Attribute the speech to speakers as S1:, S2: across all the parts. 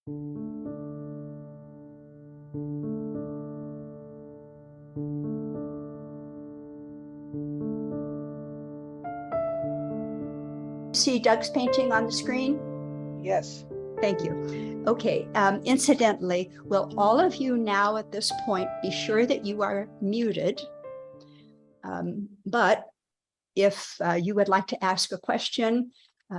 S1: See Doug's painting on the screen?
S2: Yes.
S1: Thank you. Okay, incidentally, will all of you now at this point be sure that you are muted? But if you would like to ask a question,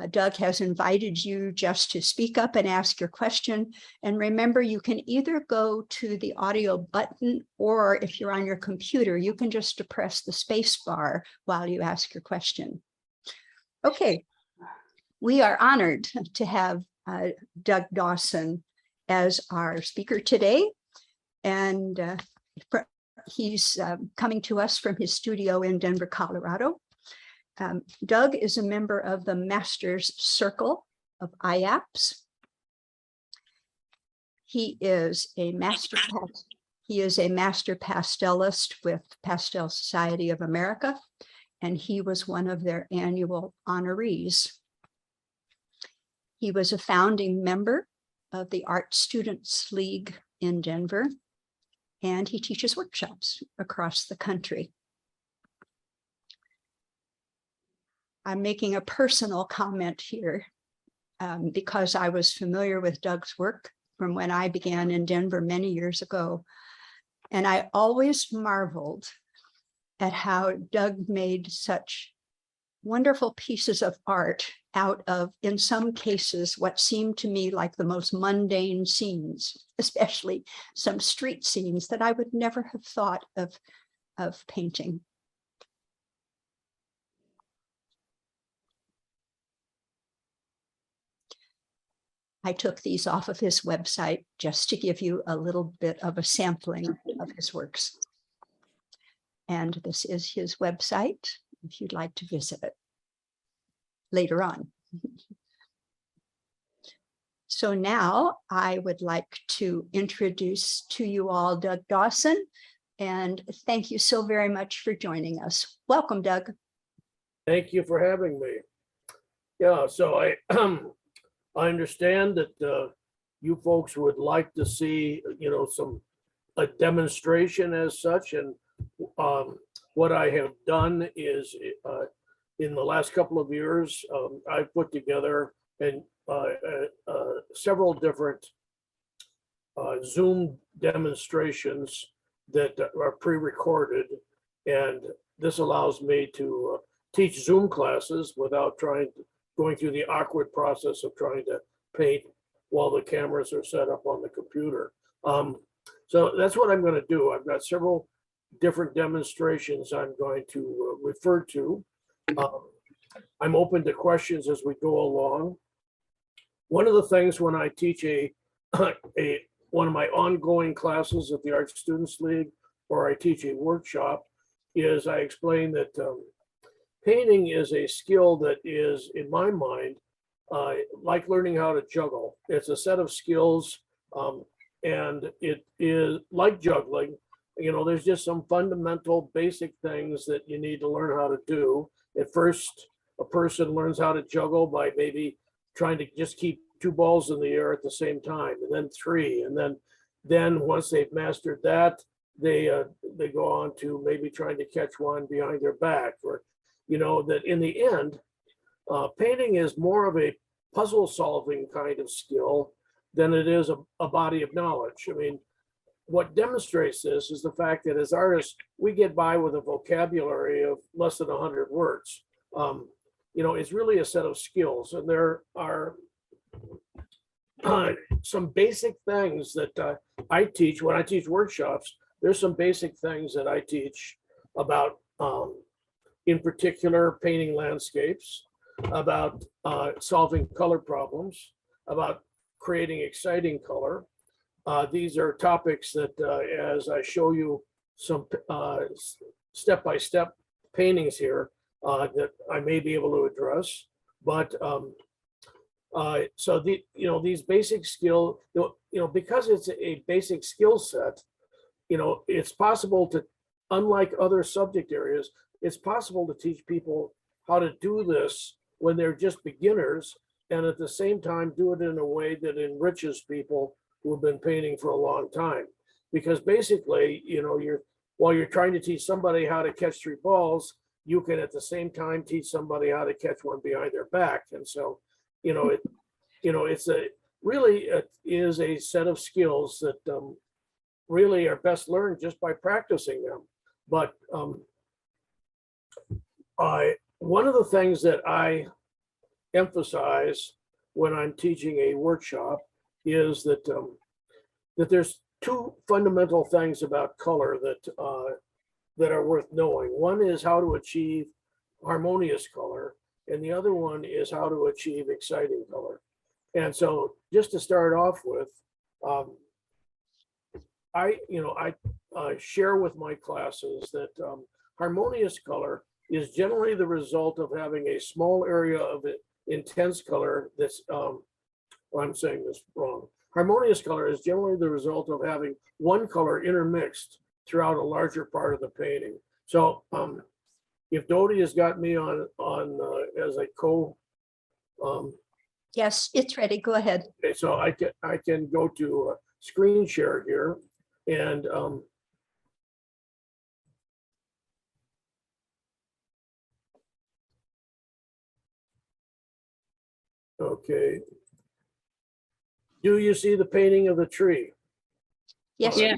S1: Doug has invited you just to speak up and ask your question. And remember, you can either go to the audio button, or if you're on your computer, you can just depress the space bar while you ask your question. Okay, we are honored to have Doug Dawson as our speaker today. And he's coming to us from his studio in Denver, Colorado. Doug is a member of the Masters Circle of IAPS. He is a master pastelist with Pastel Society of America, and he was one of their annual honorees. He was a founding member of the Art Students League in Denver, and he teaches workshops across the country. I'm making a personal comment here because I was familiar with Doug's work from when I began in Denver many years ago. And I always marveled at how Doug made such wonderful pieces of art out of, in some cases, what seemed to me like the most mundane scenes, especially some street scenes that I would never have thought of painting. I took these off of his website just to give you a little bit of a sampling of his works. And this is his website, if you'd like to visit it later on. So now I would like to introduce to you all Doug Dawson, and thank you so very much for joining us. Welcome, Doug.
S3: Thank you for having me. Yeah, so I understand that you folks would like to see, a demonstration as such, and what I have done is in the last couple of years, I've put together several different Zoom demonstrations that are pre-recorded, and this allows me to teach Zoom classes without going through the awkward process of trying to paint while the cameras are set up on the computer. So that's what I'm going to do. I've got several different demonstrations I'm going to refer to. I'm open to questions as we go along. One of the things when I teach one of my ongoing classes at the Art Students League, or I teach a workshop, is I explain that painting is a skill that is, in my mind, like learning how to juggle. It's a set of skills, and it is like juggling. There's just some fundamental basic things that you need to learn how to do. At first, a person learns how to juggle by maybe trying to just keep two balls in the air at the same time, and then three, and then once they've mastered that, they go on to maybe trying to catch one behind their back, or that in the end, painting is more of a puzzle solving kind of skill than it is a body of knowledge. I mean, what demonstrates this is the fact that as artists, we get by with a vocabulary of less than 100 words. It's really a set of skills, and there are some basic things that I teach when I teach workshops. There's some basic things that I teach about, in particular, painting landscapes, about solving color problems, about creating exciting color. These are topics that, as I show you some step-by-step paintings here, that I may be able to address. But so these basic skill, because it's a basic skill set, it's possible to, unlike other subject areas, it's possible to teach people how to do this when they're just beginners, and at the same time do it in a way that enriches people who have been painting for a long time. Because basically, you know, while you're trying to teach somebody how to catch 3 balls, you can at the same time teach somebody how to catch one behind their back. And so, you know, it's really is a set of skills that really are best learned just by practicing them. But one of the things that I emphasize when I'm teaching a workshop is that that there's 2 fundamental things about color that are worth knowing. One is how to achieve harmonious color, and the other one is how to achieve exciting color. And so, just to start off with, I share with my classes that harmonious color is generally the result of having a small area of intense color that's, well, I'm saying this wrong. Harmonious color is generally the result of having one color intermixed throughout a larger part of the painting. So if Dodie has got me on as a
S1: Yes, it's ready. Go ahead.
S3: okay, so I can go to screen share here, and okay. Do you see the painting of the tree?
S1: Yes.
S2: Yeah.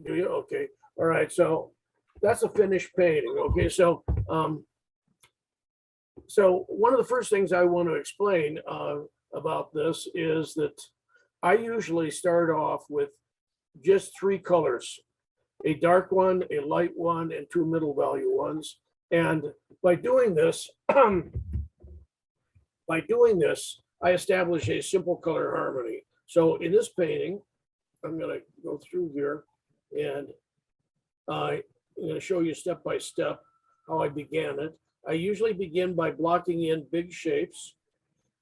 S3: Do you? Okay. All right. So that's a finished painting. Okay. So so one of the first things I want to explain about this is that I usually start off with just 3 colors: a dark one, a light one, and 2 middle value ones. And by doing this, I establish a simple color harmony. So in this painting, I'm going to go through here, and I'm going to show you step by step how I began it. I usually begin by blocking in big shapes,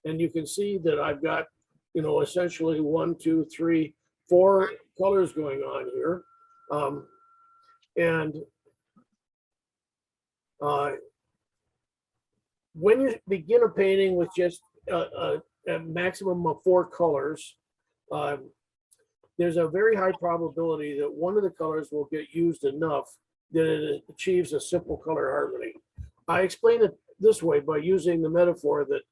S3: and you can see that I've got, you know, essentially 1, 2, 3, 4 colors going on here. And when you begin a painting with just a maximum of 4 colors, there's a very high probability that one of the colors will get used enough that it achieves a simple color harmony. I explain it this way by using the metaphor that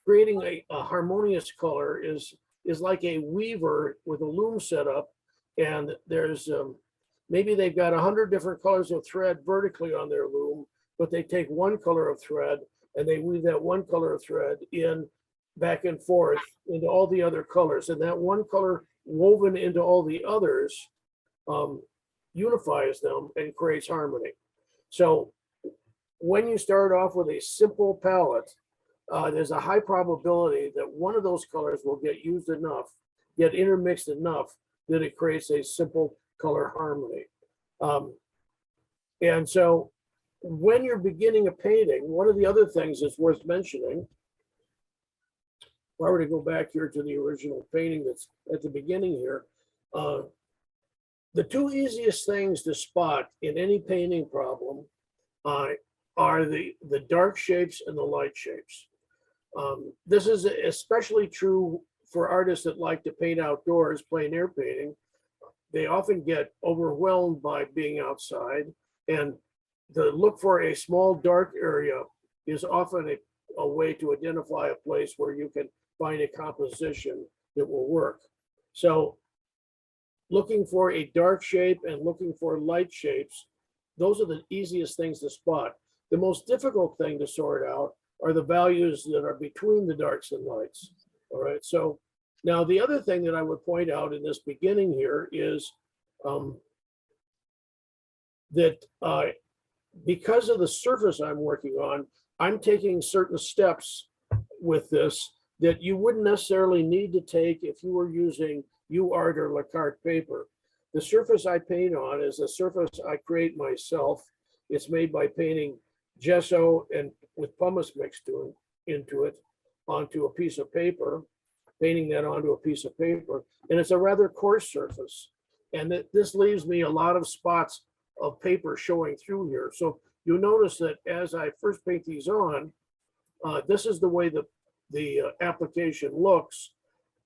S3: creating a harmonious color is like a weaver with a loom set up, and there's maybe they've got 100 different colors of thread vertically on their loom, but they take one color of thread and they weave that one color of thread in back and forth into all the other colors, and that one color woven into all the others unifies them and creates harmony. So when you start off with a simple palette, there's a high probability that one of those colors will get used enough, get intermixed enough that it creates a simple color harmony. And so when you're beginning a painting, one of the other things that's worth mentioning, if I were to go back here to the original painting that's at the beginning here, the 2 easiest things to spot in any painting problem are the dark shapes and the light shapes. This is especially true for artists that like to paint outdoors, plein air painting. They often get overwhelmed by being outside, and the look for a small dark area is often a way to identify a place where you can find a composition that will work. So looking for a dark shape and looking for light shapes, those are the easiest things to spot. The most difficult thing to sort out are the values that are between the darks and lights. All right. So now the other thing that I would point out in this beginning here is that because of the surface I'm working on, I'm taking certain steps with this that you wouldn't necessarily need to take if you were using UArt or Lacarte paper. The surface I paint on is a surface I create myself. It's made by painting gesso and with pumice mixed into it onto a piece of paper, painting that onto a piece of paper. And it's a rather coarse surface. And this leaves me a lot of spots of paper showing through here. So you'll notice that as I first paint these on, this is the way the the application looks,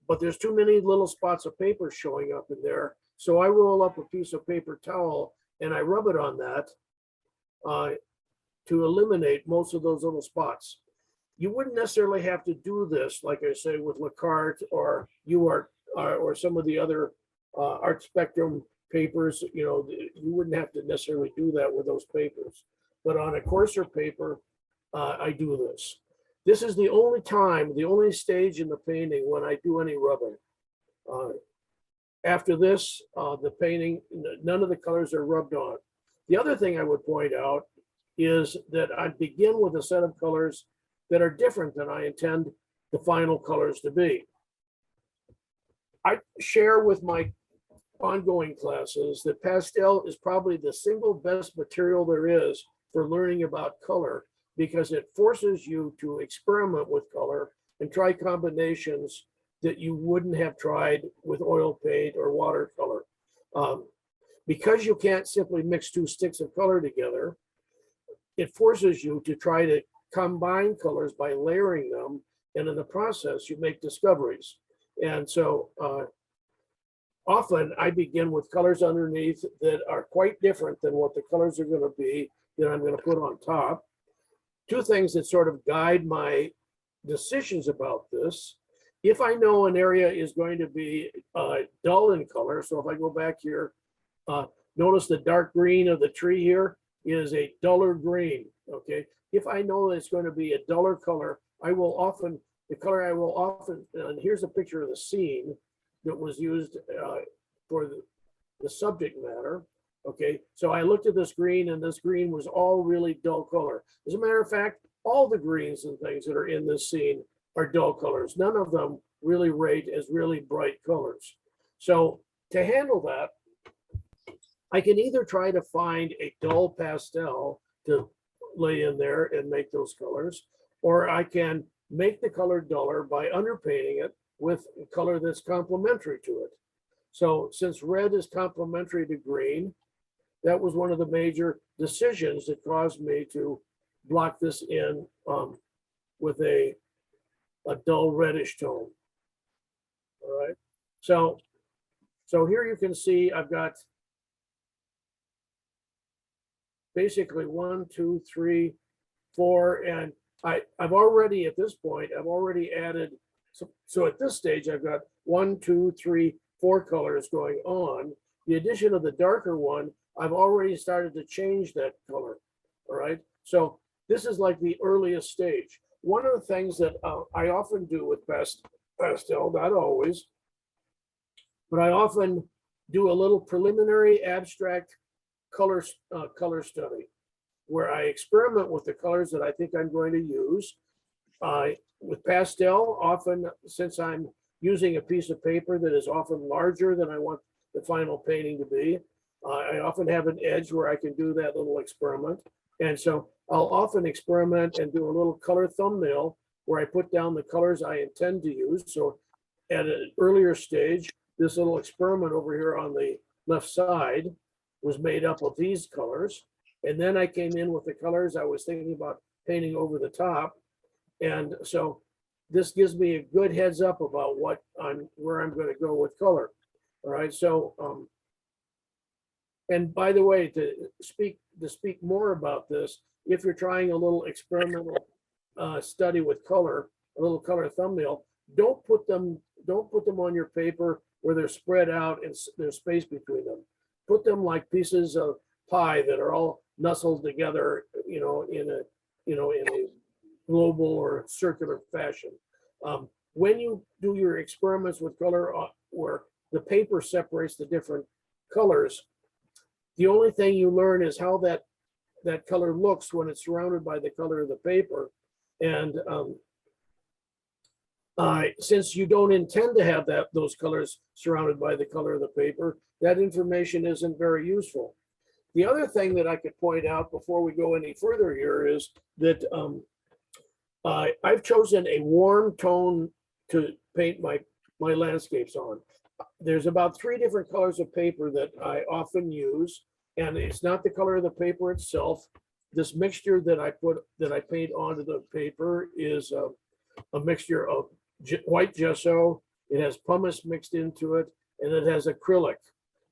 S3: but there's too many little spots of paper showing up in there. So I roll up a piece of paper towel and I rub it on that to eliminate most of those little spots. You wouldn't necessarily have to do this, like I say, with LaCarte or UArt or some of the other art spectrum papers. You know, you wouldn't have to necessarily do that with those papers. But on a coarser paper, I do this. This is the only time, the only stage in the painting when I do any rubbing. After this, the painting, none of the colors are rubbed on. The other thing I would point out is that I begin with a set of colors that are different than I intend the final colors to be. I share with my ongoing classes that pastel is probably the single best material there is for learning about color, because it forces you to experiment with color and try combinations that you wouldn't have tried with oil paint or watercolor. Because you can't simply mix two sticks of color together, it forces you to try to combine colors by layering them. And in the process, you make discoveries. And so often I begin with colors underneath that are quite different than what the colors are going to be that I'm going to put on top. Two things that sort of guide my decisions about this. If I know an area is going to be dull in color, so if I go back here, notice the dark green of the tree here is a duller green, okay? If I know it's going to be a duller color, I will often, and here's a picture of the scene that was used for the subject matter, okay? So I looked at this green, and this green was all really dull color. As a matter of fact, all the greens and things that are in this scene are dull colors. None of them really rate as really bright colors. So to handle that, I can either try to find a dull pastel to lay in there and make those colors, or I can make the color duller by underpainting it with a color that's complementary to it. So since red is complementary to green, that was one of the major decisions that caused me to block this in with a dull reddish tone. All right. So here you can see I've got basically 1, 2, 3, 4, and I've already at this point I've already added. So at this stage I've got 1, 2, 3, 4 colors going on. The addition of the darker one, I've already started to change that color. All right. So this is like the earliest stage. One of the things that I often do with pastel, not always, but I often do a little preliminary abstract color study where I experiment with the colors that I think I'm going to use. With pastel, often, since I'm using a piece of paper that is often larger than I want the final painting to be, I often have an edge where I can do that little experiment. And so I'll often experiment and do a little color thumbnail where I put down the colors I intend to use. So at an earlier stage, this little experiment over here on the left side was made up of these colors. And then I came in with the colors I was thinking about painting over the top. And so this gives me a good heads up about where I'm going to go with color. All right. So, and by the way, to speak more about this, if you're trying a little experimental study with color, a little color thumbnail, don't put them on your paper where they're spread out and there's space between them. Put them like pieces of pie that are all nestled together, in a global or circular fashion. When you do your experiments with color where the paper separates the different colors, the only thing you learn is how that color looks when it's surrounded by the color of the paper. And since you don't intend to have those colors surrounded by the color of the paper, that information isn't very useful. The other thing that I could point out before we go any further here is that I've chosen a warm tone to paint my landscapes on. There's about 3 different colors of paper that I often use, and it's not the color of the paper itself. This mixture that I paint onto the paper is a mixture of white gesso, it has pumice mixed into it, and it has acrylic.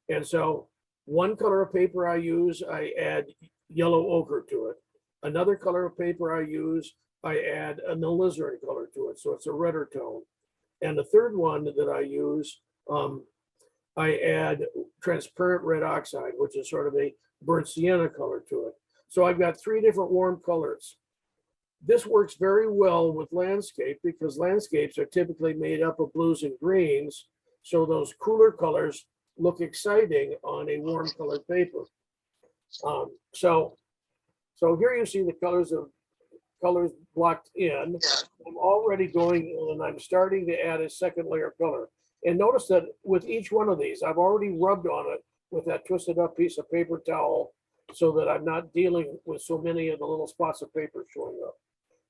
S3: And so one color of paper I use, I add yellow ochre to it. Another color of paper I use, I add an alizarin color to it, so it's a redder tone. And the third one that I use, I add transparent red oxide, which is sort of a burnt sienna color to it. So I've got 3 different warm colors. This works very well with landscape because landscapes are typically made up of blues and greens. So those cooler colors look exciting on a warm colored paper. So here you see the colors blocked in. I'm already going in and I'm starting to add a second layer of color. And notice that with each one of these, I've already rubbed on it with that twisted up piece of paper towel so that I'm not dealing with so many of the little spots of paper showing up.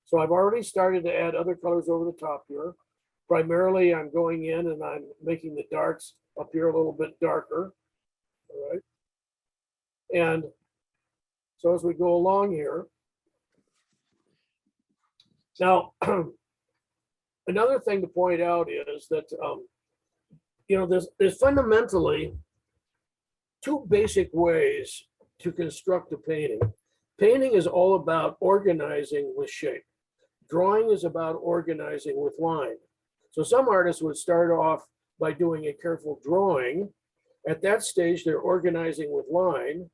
S3: So I've already started to add other colors over the top here. Primarily, I'm going in and I'm making the darks up here a little bit darker. All right. And so as we go along here, now, another thing to point out is that, there's fundamentally 2 basic ways to construct a painting. Painting is all about organizing with shape. Drawing is about organizing with line. So some artists would start off by doing a careful drawing. At that stage, they're organizing with line,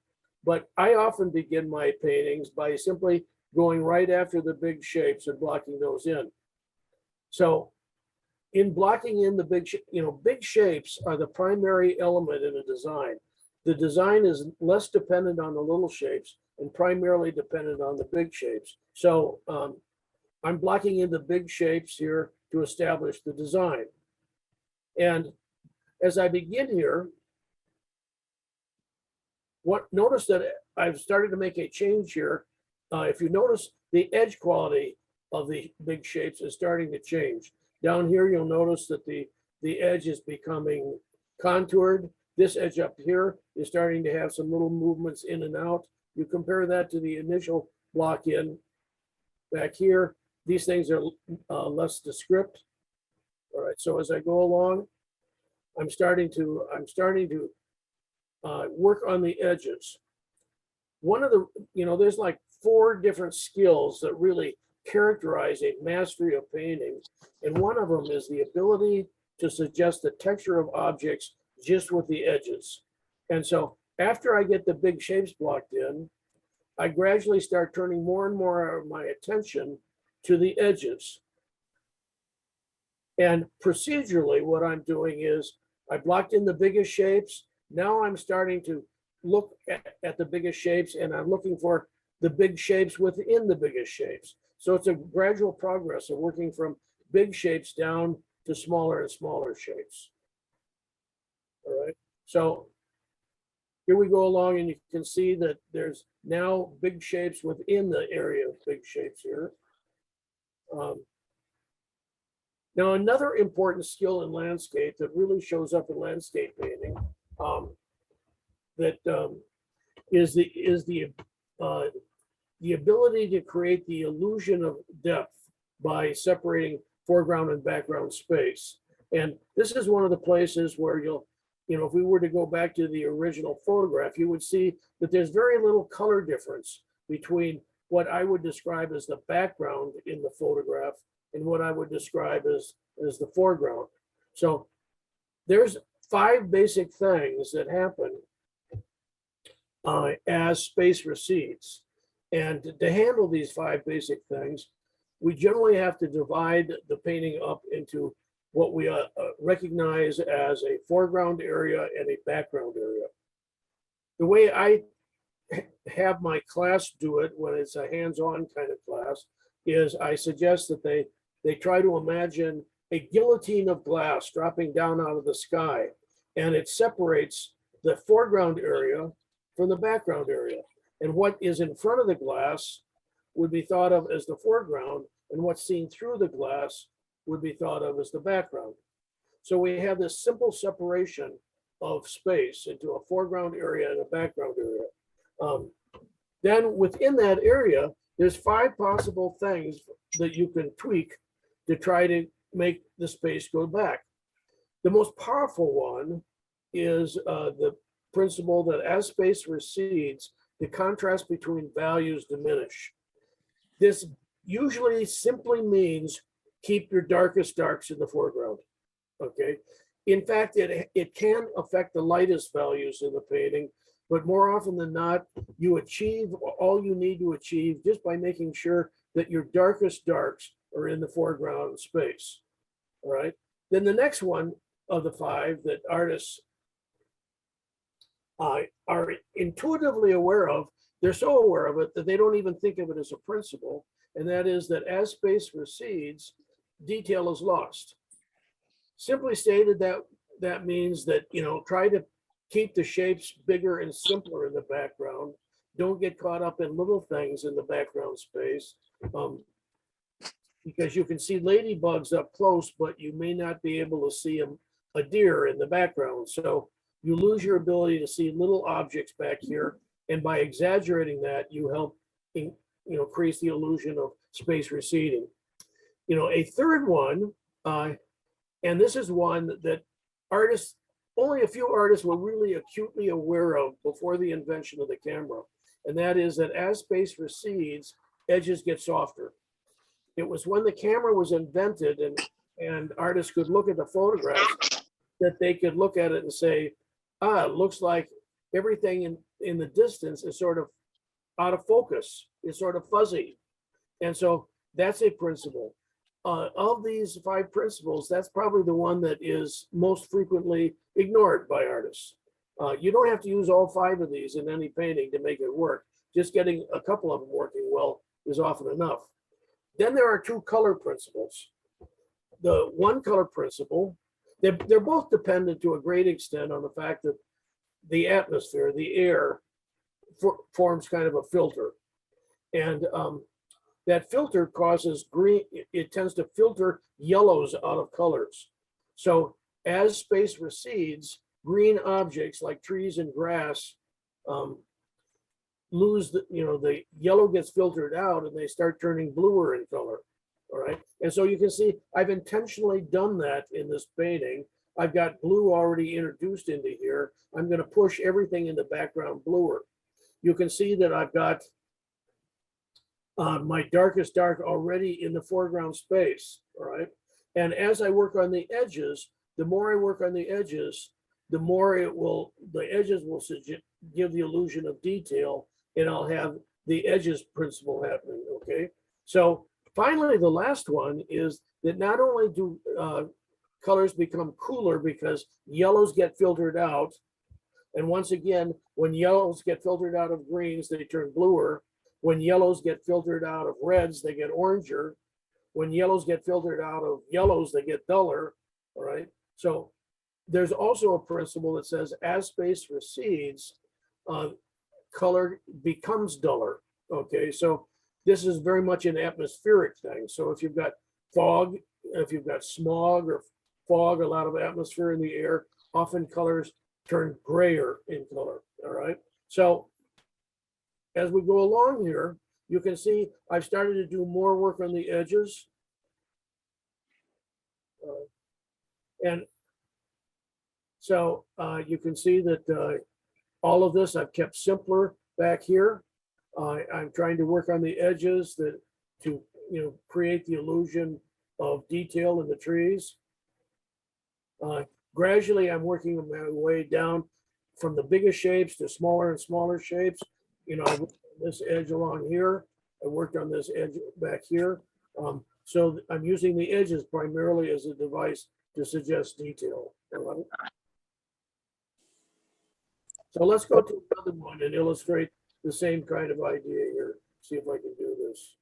S3: but I often begin my paintings by simply going right after the big shapes and blocking those in. So in blocking in the big shapes are the primary element in a design. The design is less dependent on the little shapes and primarily dependent on the big shapes. So I'm blocking in the big shapes here to establish the design. And as I begin here, notice that I've started to make a change here. If you notice, the edge quality of the big shapes is starting to change. Down here, you'll notice that the edge is becoming contoured. This edge up here is starting to have some little movements in and out. You compare that to the initial block in back here. These things are less descript. All right, so as I go along, I'm starting to work on the edges. One of the, there's like 4 different skills that really characterize a mastery of painting. And one of them is the ability to suggest the texture of objects just with the edges. And so after I get the big shapes blocked in, I gradually start turning more and more of my attention to the edges. And procedurally, what I'm doing is I blocked in the biggest shapes. Now I'm starting to look at the biggest shapes and I'm looking for the big shapes within the biggest shapes. So it's a gradual progress of working from big shapes down to smaller and smaller shapes. All right, so here we go along and you can see that there's now big shapes within the area of big shapes here. Now, another important skill in landscape that really shows up in landscape painting is the ability to create the illusion of depth by separating foreground and background space. And this is one of the places where if we were to go back to the original photograph, you would see that there's very little color difference between what I would describe as the background in the photograph and what I would describe as the foreground. So there's 5 basic things that happen as space recedes. And to handle these 5 basic things, we generally have to divide the painting up into what we recognize as a foreground area and a background area. The way I have my class do it when it's a hands-on kind of class is I suggest that they try to imagine a guillotine of glass dropping down out of the sky, and it separates the foreground area from the background area. And what is in front of the glass would be thought of as the foreground, and what's seen through the glass would be thought of as the background. So we have this simple separation of space into a foreground area and a background area. Then within that area, there's 5 possible things that you can tweak to try to make the space go back. The most powerful one is the principle that as space recedes, the contrast between values diminish. This usually simply means keep your darkest darks in the foreground, okay? In fact, it can affect the lightest values in the painting, but more often than not, you achieve all you need to achieve just by making sure that your darkest darks are in the foreground space, all right? Then the next one of the 5 that artists are intuitively aware of, they're so aware of it that they don't even think of it as a principle, and that is that as space recedes, detail is lost. Simply stated, that means that, you know, try to keep the shapes bigger and simpler in the background. Don't get caught up in little things in the background space, because you can see ladybugs up close, but you may not be able to see a deer in the background. So you lose your ability to see little objects back here, and by exaggerating that, you help increase the illusion of space receding. You know, a third one, and this is one that artists, only a few artists were really acutely aware of before the invention of the camera, and that is that as space recedes, edges get softer. It was when the camera was invented and artists could look at the photographs that they could look at it and say, it looks like everything in the distance is sort of out of focus, it's sort of fuzzy. And so that's a principle. Of these 5 principles, that's probably the one that is most frequently ignored by artists. You don't have to use all 5 of these in any painting to make it work. Just getting a couple of them working well is often enough. Then there are 2 color principles. The 1 color principle, they're both dependent to a great extent on the fact that the atmosphere, the air, forms kind of a filter. And that filter causes green, it tends to filter yellows out of colors. So as space recedes, green objects like trees and grass lose the yellow gets filtered out and they start turning bluer in color. All right. And so you can see I've intentionally done that in this painting. I've got blue already introduced into here. I'm going to push everything in the background bluer. You can see that I've got my darkest dark already in the foreground space. All right. And as I work on the edges, the more I work on the edges, the more the edges will give the illusion of detail, and I'll have the edges principle happening. Okay. So finally, the last one is that not only do colors become cooler because yellows get filtered out. And once again, when yellows get filtered out of greens, they turn bluer. When yellows get filtered out of reds, they get oranger. When yellows get filtered out of yellows, they get duller. All right. So there's also a principle that says as space recedes, color becomes duller. Okay. So this is very much an atmospheric thing. So if you've got fog, if you've got smog or fog, a lot of atmosphere in the air, often colors turn grayer in color. All right. So as we go along here, you can see I've started to do more work on the edges. And so you can see that all of this I've kept simpler back here. I'm trying to work on the edges to create the illusion of detail in the trees. Gradually, I'm working my way down from the biggest shapes to smaller and smaller shapes. I worked on this edge along here. I worked on this edge back here. So I'm using the edges primarily as a device to suggest detail. Right? So let's go to another one and illustrate the same kind of idea here. See if I can do this.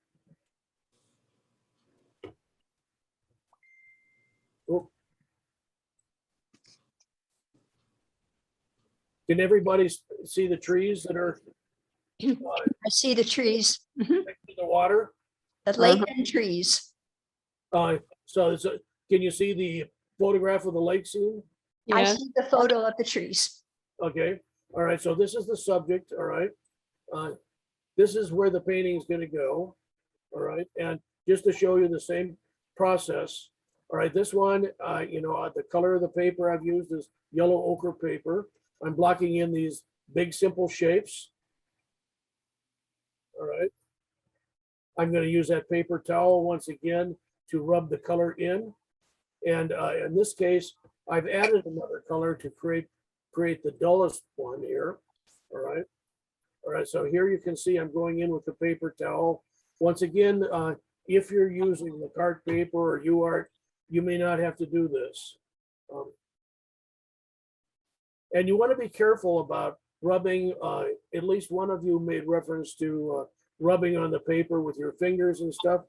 S3: Oh. Can everybody see the trees that are?
S1: I see the trees.
S3: Next to the water.
S1: The lake and trees.
S3: So can you see the photograph of the lake scene?
S1: I
S2: Yeah.
S1: see the photo of the trees.
S3: Okay. All right. So this is the subject. All right. This is where the painting is going to go. All right. And just to show you the same process. All right, this one, the color of the paper I've used is yellow ochre paper. I'm blocking in these big simple shapes. All right. I'm going to use that paper towel once again to rub the color in. And in this case, I've added another color to create the dullest one here. All right. All right. So here you can see I'm going in with the paper towel. Once again, if you're using the cart paper or UArt, you may not have to do this. And you want to be careful about rubbing. At least one of you made reference to rubbing on the paper with your fingers and stuff.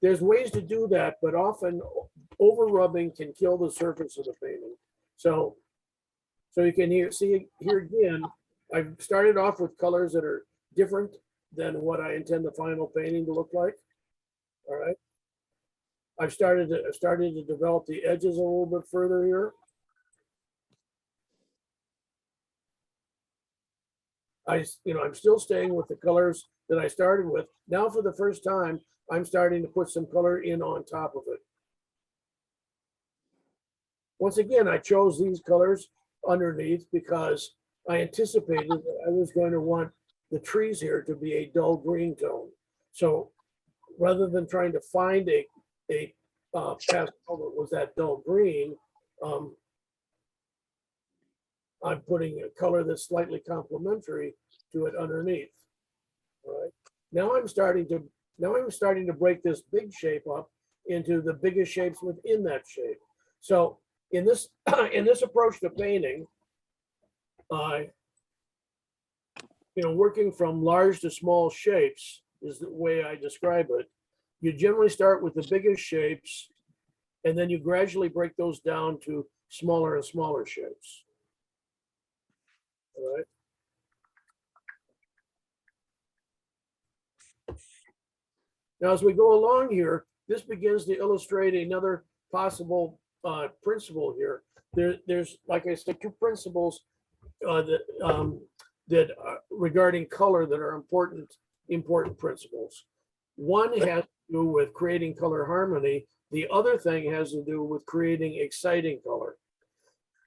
S3: There's ways to do that, but often over rubbing can kill the surface of the painting. So you can see here again, I've started off with colors that are different than what I intend the final painting to look like. All right. I've started to develop the edges a little bit further here. I'm still staying with the colors that I started with. Now for the first time, I'm starting to put some color in on top of it. Once again, I chose these colors underneath because I anticipated that I was going to want the trees here to be a dull green tone. So rather than trying to find a pastel that was that dull green, I'm putting a color that's slightly complementary to it underneath. All right. Now I'm starting to break this big shape up into the biggest shapes within that shape. So in this approach to painting, working from large to small shapes is the way I describe it. You generally start with the biggest shapes, and then you gradually break those down to smaller and smaller shapes. All right. Now, as we go along here, this begins to illustrate another possible principle here. There's, like I said, two principles that regarding color that are important principles. One has to do with creating color harmony. The other thing has to do with creating exciting color.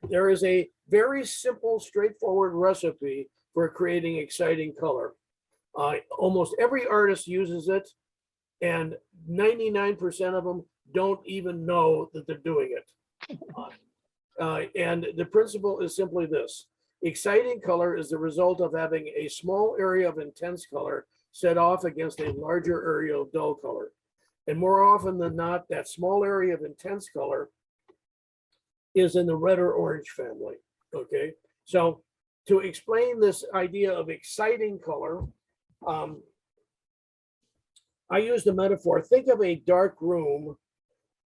S3: There is a very simple, straightforward recipe for creating exciting color. Almost every artist uses it, and 99% of them don't even know that they're doing it. And the principle is simply this. Exciting color is the result of having a small area of intense color set off against a larger area of dull color. And more often than not, that small area of intense color is in the red or orange family, okay? So to explain this idea of exciting color, I use the metaphor, think of a dark room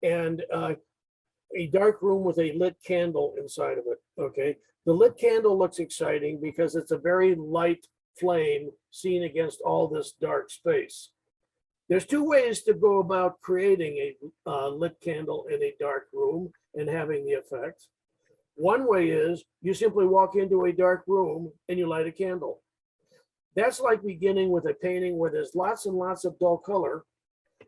S3: and a dark room with a lit candle inside of it, okay? The lit candle looks exciting because it's a very light flame seen against all this dark space. There's two ways to go about creating a lit candle in a dark room and having the effect. One way is you simply walk into a dark room and you light a candle. That's like beginning with a painting where there's lots and lots of dull color,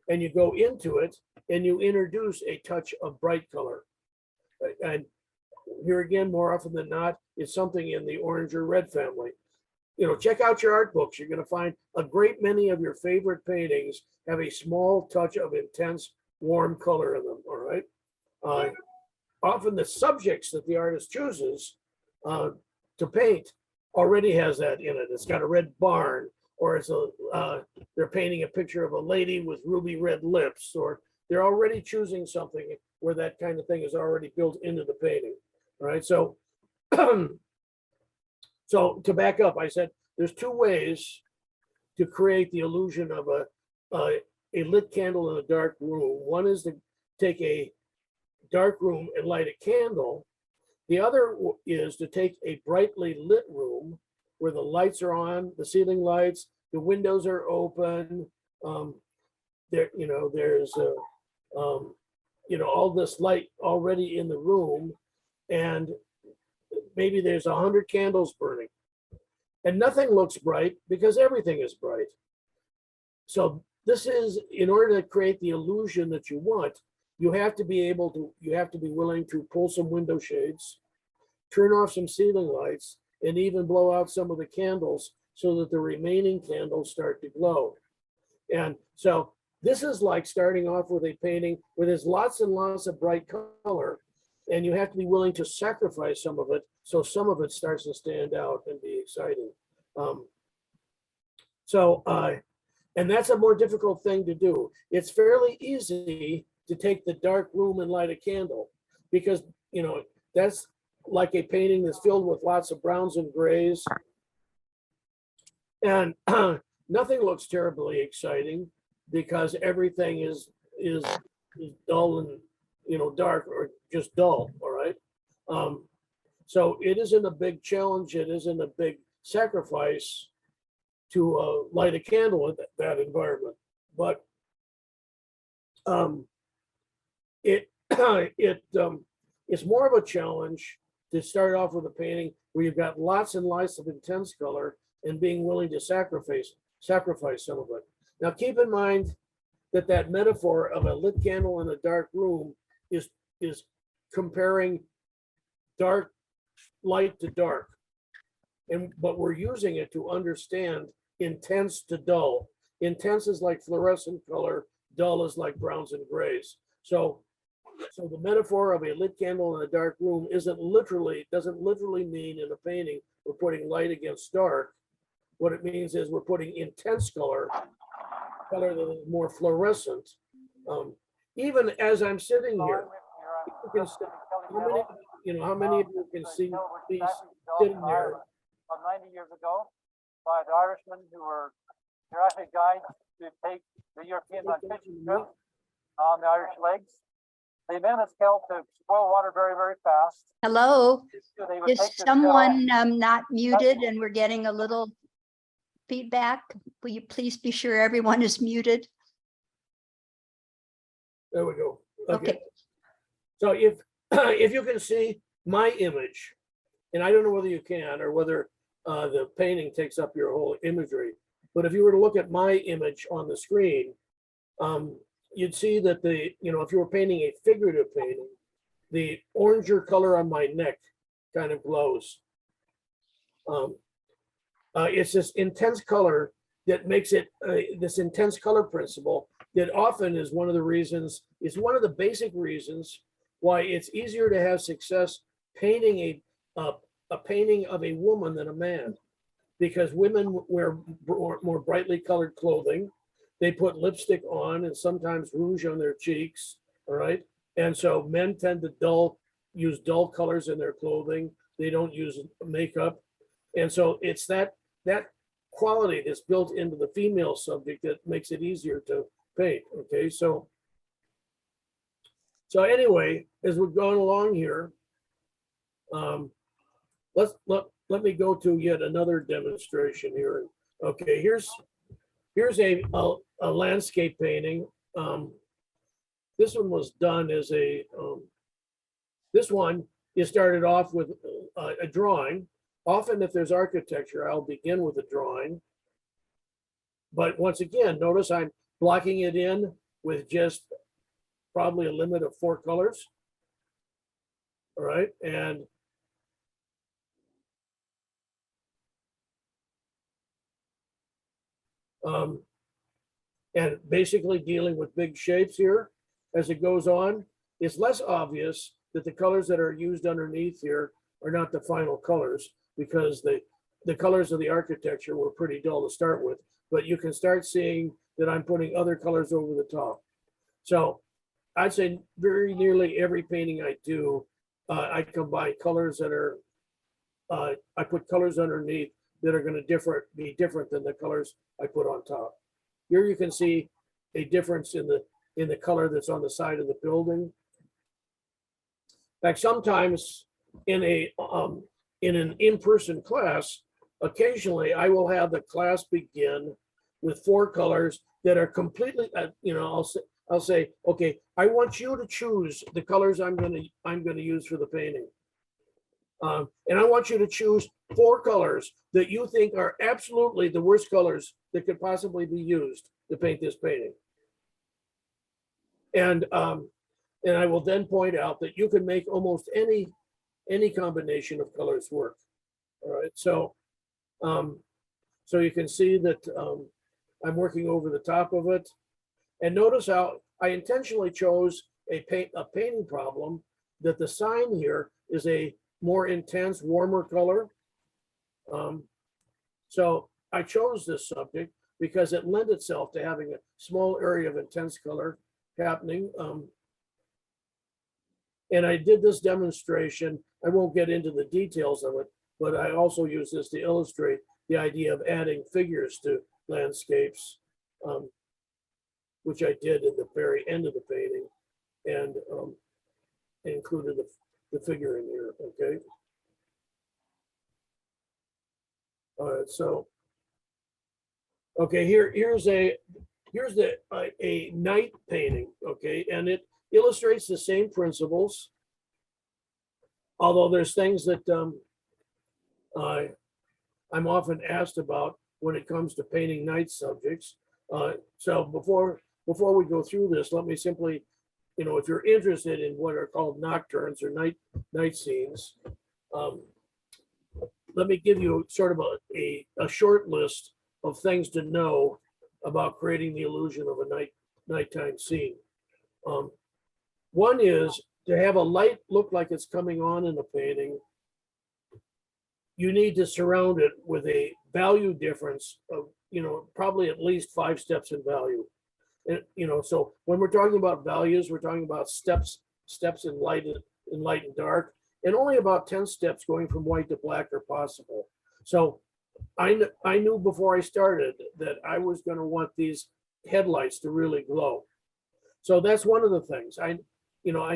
S3: and you go into it and you introduce a touch of bright color. And here again, more often than not, it's something in the orange or red family. Check out your art books. You're going to find a great many of your favorite paintings have a small touch of intense, warm color in them, all right? Often the subjects that the artist chooses to paint already has that in it. It's got a red barn, or they're painting a picture of a lady with ruby red lips, or they're already choosing something where that kind of thing is already built into the painting, all right? So, so to back up, I said there's two ways to create the illusion of a lit candle in a dark room. One is to take a dark room and light a candle. The other is to take a brightly lit room where the lights are on, the ceiling lights, the windows are open. There's all this light already in the room, and maybe there's 100 candles burning, and nothing looks bright because everything is bright. So this is, in order to create the illusion that you want, you have to be willing to pull some window shades, turn off some ceiling lights, and even blow out some of the candles so that the remaining candles start to glow. And so this is like starting off with a painting where there's lots and lots of bright color, and you have to be willing to sacrifice some of it so some of it starts to stand out and be exciting. And that's a more difficult thing to do. It's fairly easy to take the dark room and light a candle, because, you know, that's like a painting that's filled with lots of browns and grays. And nothing looks terribly exciting because everything is dull and, you know, dark or just dull, all right? So it isn't a big challenge. It isn't a big sacrifice to light a candle in that environment. But it's more of a challenge to start off with a painting where you've got lots and lots of intense color and being willing to sacrifice some of it. Now, keep in mind that metaphor of a lit candle in a dark room is comparing dark light to dark. But we're using it to understand intense to dull. Intense is like fluorescent color, dull is like browns and grays. So the metaphor of a lit candle in a dark room doesn't literally mean in a painting we're putting light against dark. What it means is we're putting intense color that is more fluorescent. Even as I'm sitting here, how many of you can see me sitting there?
S2: About 90 years ago, by the Irishmen who were traffic guides to take the Europeans on fishing trips on the Irish lakes. They men us to spoil water very, very fast.
S1: Hello,
S2: They would
S1: is
S2: take their
S1: someone not muted and we're getting a little feedback? Will you please be sure everyone is muted?
S3: There we go.
S1: Okay.
S3: So if you can see my image, and I don't know whether you can or whether the painting takes up your whole imagery, but if you were to look at my image on the screen, you'd see that if you were painting a figurative painting, the oranger color on my neck kind of glows. It's this intense color that makes it this intense color principle that often is one of the basic reasons why it's easier to have success painting a painting of a woman than a man, because women wear more brightly colored clothing. They put lipstick on and sometimes rouge on their cheeks, all right? And so men tend to use dull colors in their clothing. They don't use makeup. And so it's that quality that's built into the female subject that makes it easier to paint, okay? So anyway, as we're going along here, let me go to yet another demonstration here. Okay, here's a landscape painting. This one was done as this one is started off with a drawing. Often if there's architecture, I'll begin with a drawing. But once again, notice I'm blocking it in with just probably a limit of 4 colors. All right, and basically dealing with big shapes here as it goes on. It's less obvious that the colors that are used underneath here are not the final colors, because the colors of the architecture were pretty dull to start with, but you can start seeing that I'm putting other colors over the top. So I'd say very nearly every painting I do, I combine colors that are, I put colors underneath that are going to be different than the colors I put on top. Here you can see a difference in the color that's on the side of the building. In fact, sometimes in an in-person class, occasionally I will have the class begin with 4 colors that are completely, I'll say, okay, I want you to choose the colors I'm going to use for the painting. And I want you to choose 4 colors that you think are absolutely the worst colors that could possibly be used to paint this painting. And And I will then point out that you can make almost any combination of colors work. All right, so so you can see that I'm working over the top of it. And notice how I intentionally chose a painting problem that the sign here is a more intense, warmer color. So I chose this subject because it lent itself to having a small area of intense color happening. And I did this demonstration. I won't get into the details of it, but I also use this to illustrate the idea of adding figures to landscapes, which I did in the very end of the painting, and included the figure in here. Okay. All right. So, okay, here's a night painting. Okay, and it illustrates the same principles, although there's things that I'm often asked about when it comes to painting night subjects. So before we go through this, let me simply, if you're interested in what are called nocturnes or night scenes, let me give you sort of a short list of things to know about creating the illusion of a nighttime scene. One is to have a light look like it's coming on in the painting. You need to surround it with a value difference of, probably at least 5 steps in value. And, so when we're talking about values, we're talking about steps in light and dark, and only about 10 steps going from white to black are possible. So I knew before I started that I was going to want these headlights to really glow. So that's one of the things. I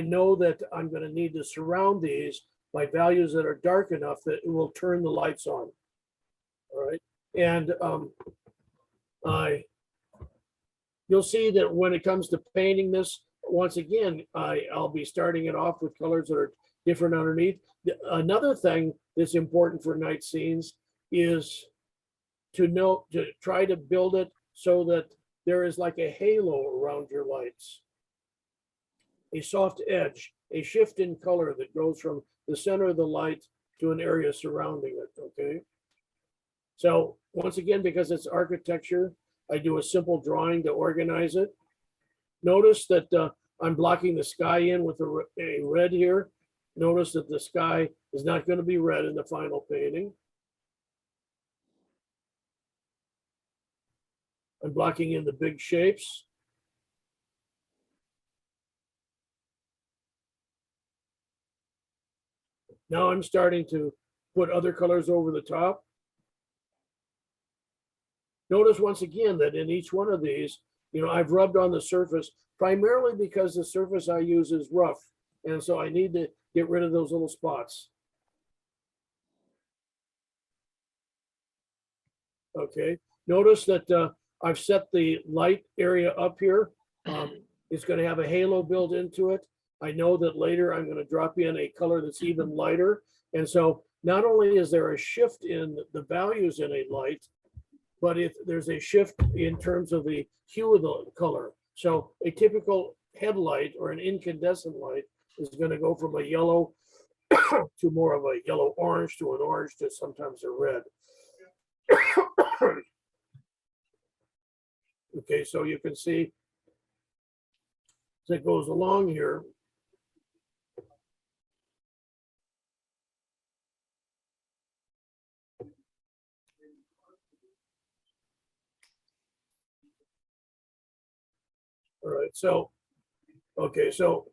S3: know that I'm going to need to surround these by values that are dark enough that it will turn the lights on. All right. And you'll see that when it comes to painting this, once again, I'll be starting it off with colors that are different underneath. Another thing that's important for night scenes is to try to build it so that there is like a halo around your lights, a soft edge, a shift in color that goes from the center of the light to an area surrounding it. Okay. So once again, because it's architecture, I do a simple drawing to organize it. Notice that I'm blocking the sky in with a red here. Notice that the sky is not going to be red in the final painting. I'm blocking in the big shapes. Now I'm starting to put other colors over the top. Notice once again that in each one of these, I've rubbed on the surface primarily because the surface I use is rough. And so I need to get rid of those little spots. Okay, notice that I've set the light area up here. It's going to have a halo built into it. I know that later I'm going to drop in a color that's even lighter. And so not only is there a shift in the values in a light, but if there's a shift in terms of the hue of the color. So a typical headlight or an incandescent light is going to go from a yellow to more of a yellow orange to an orange to sometimes a red. Okay, so you can see as it goes along here. All right, so, okay, so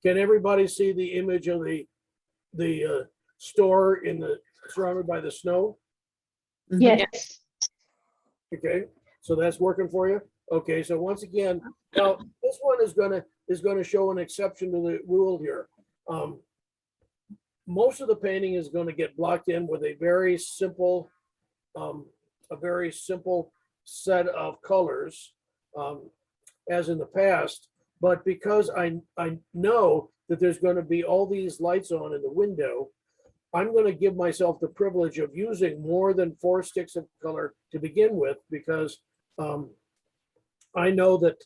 S3: can everybody see the image of the store surrounded by the snow?
S4: Yes.
S3: Okay, so that's working for you. Okay, so once again, now this one is gonna show an exception to the rule here. Most of the painting is going to get blocked in with a very simple set of colors, as in the past. But because I know that there's going to be all these lights on in the window, I'm going to give myself the privilege of using more than 4 sticks of color to begin with, because I know that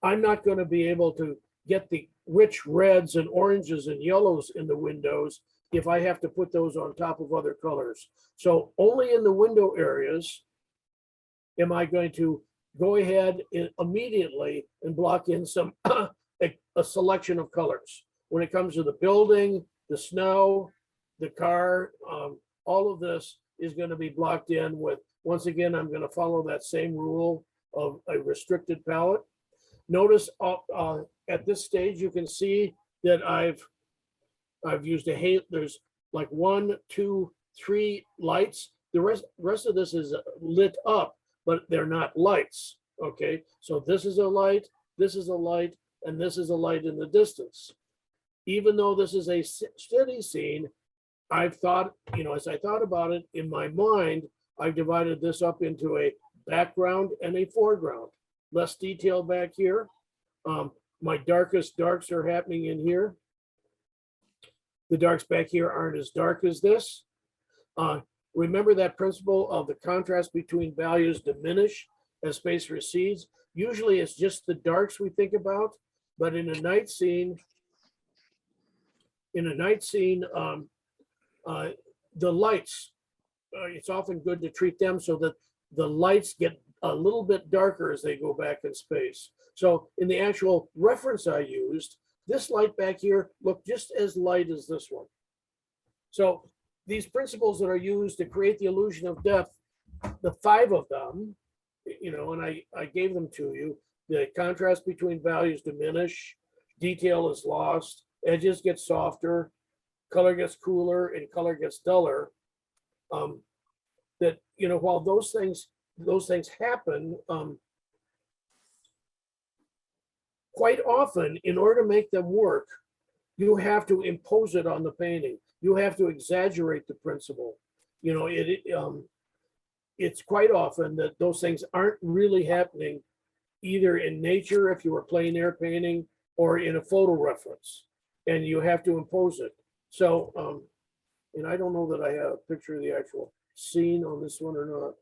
S3: I'm not going to be able to get the rich reds and oranges and yellows in the windows if I have to put those on top of other colors. So only in the window areas am I going to go ahead immediately and block in some a selection of colors. When it comes to the building, the snow, the car, all of this is going to be blocked in with, once again, I'm going to follow that same rule of a restricted palette. Notice at this stage, you can see that I've used a halo. There's like 1, 2, 3 lights. The rest of this is lit up, but they're not lights. Okay, so this is a light, this is a light, and this is a light in the distance. Even though this is a city scene, I've thought, as I thought about it in my mind, I've divided this up into a background and a foreground. Less detail back here. My darkest darks are happening in here. The darks back here aren't as dark as this. Remember that principle of the contrast between values diminish as space recedes. Usually it's just the darks we think about, but in a night scene, the lights, it's often good to treat them so that the lights get a little bit darker as they go back in space. So in the actual reference I used, this light back here looked just as light as this one. So these principles that are used to create the illusion of depth, the 5 of them, and I gave them to you. The contrast between values diminish, detail is lost, edges get softer, color gets cooler, and color gets duller. That, while those things happen, quite often, in order to make them work, you have to impose it on the painting. You have to exaggerate the principle. It's quite often that those things aren't really happening either in nature, if you were plein air painting, or in a photo reference, and you have to impose it. So, and I don't know that I have a picture of the actual scene on this one or not.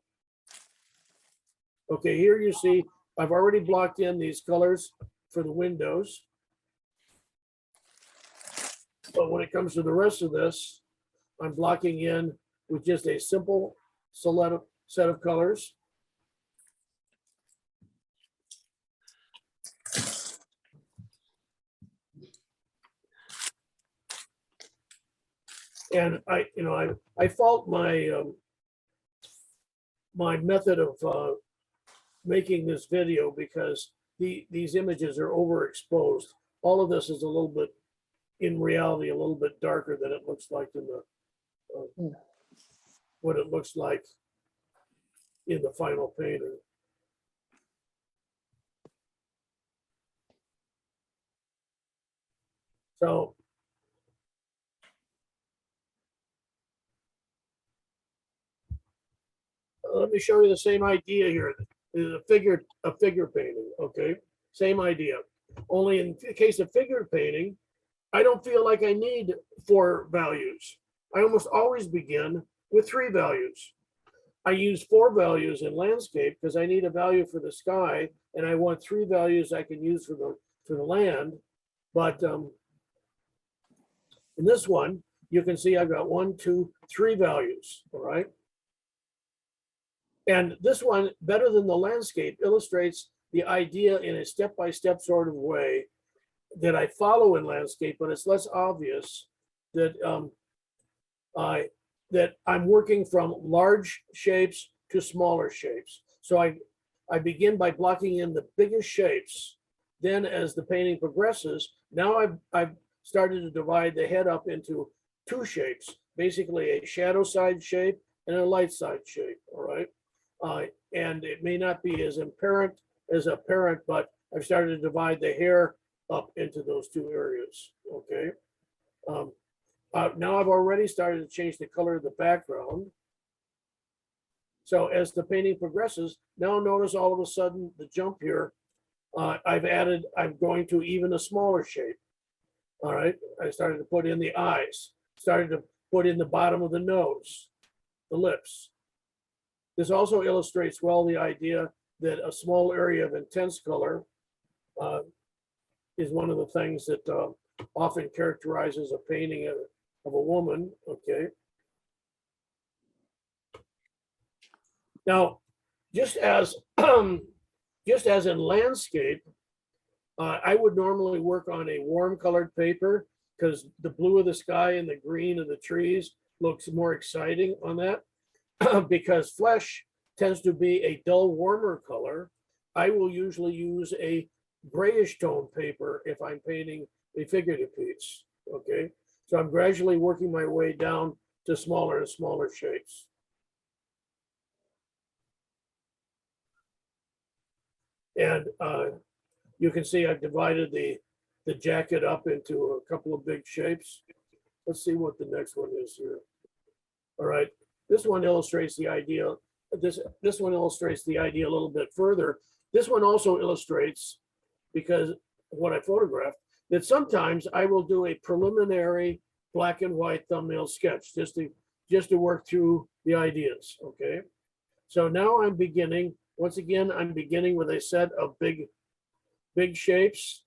S3: Okay, here you see, I've already blocked in these colors for the windows. But when it comes to the rest of this, I'm blocking in with just a simple set of colors. And I fault my my method of making this video because these images are overexposed. All of this is a little bit, in reality, a little bit darker than it looks like in the what it looks like in the final painting. So let me show you the same idea here. This is a figure painting, okay? Same idea. Only in the case of figure painting, I don't feel like I need 4 values. I almost always begin with 3 values. I use 4 values in landscape because I need a value for the sky, and I want 3 values I can use for the land. But in this one, you can see I've got 1, 2, 3 values, all right? And this one, better than the landscape, illustrates the idea in a step-by-step sort of way that I follow in landscape, but it's less obvious that that I'm working from large shapes to smaller shapes. So I begin by blocking in the biggest shapes. Then as the painting progresses, now I've started to divide the head up into 2 shapes, basically a shadow side shape and a light side shape, all right? And it may not be as apparent, but I've started to divide the hair up into those 2 areas, okay? Now I've already started to change the color of the background. So as the painting progresses, now notice all of a sudden the jump here, I'm going to even a smaller shape. All right, I started to put in the eyes, started to put in the bottom of the nose, the lips. This also illustrates well the idea that a small area of intense color is one of the things that often characterizes a painting of a woman. Okay. Now, just as just as in landscape, I would normally work on a warm colored paper because the blue of the sky and the green of the trees looks more exciting on that. Because flesh tends to be a dull, warmer color, I will usually use a grayish tone paper if I'm painting a figurative piece. Okay, so I'm gradually working my way down to smaller and smaller shapes. And you can see I've divided the jacket up into a couple of big shapes. Let's see what the next one is here. All right, this one illustrates the idea. This one illustrates the idea a little bit further. This one also illustrates, because what I photographed, that sometimes I will do a preliminary black and white thumbnail sketch just to work through the ideas. Okay, so now I'm beginning. Once again, I'm beginning with a set of big shapes.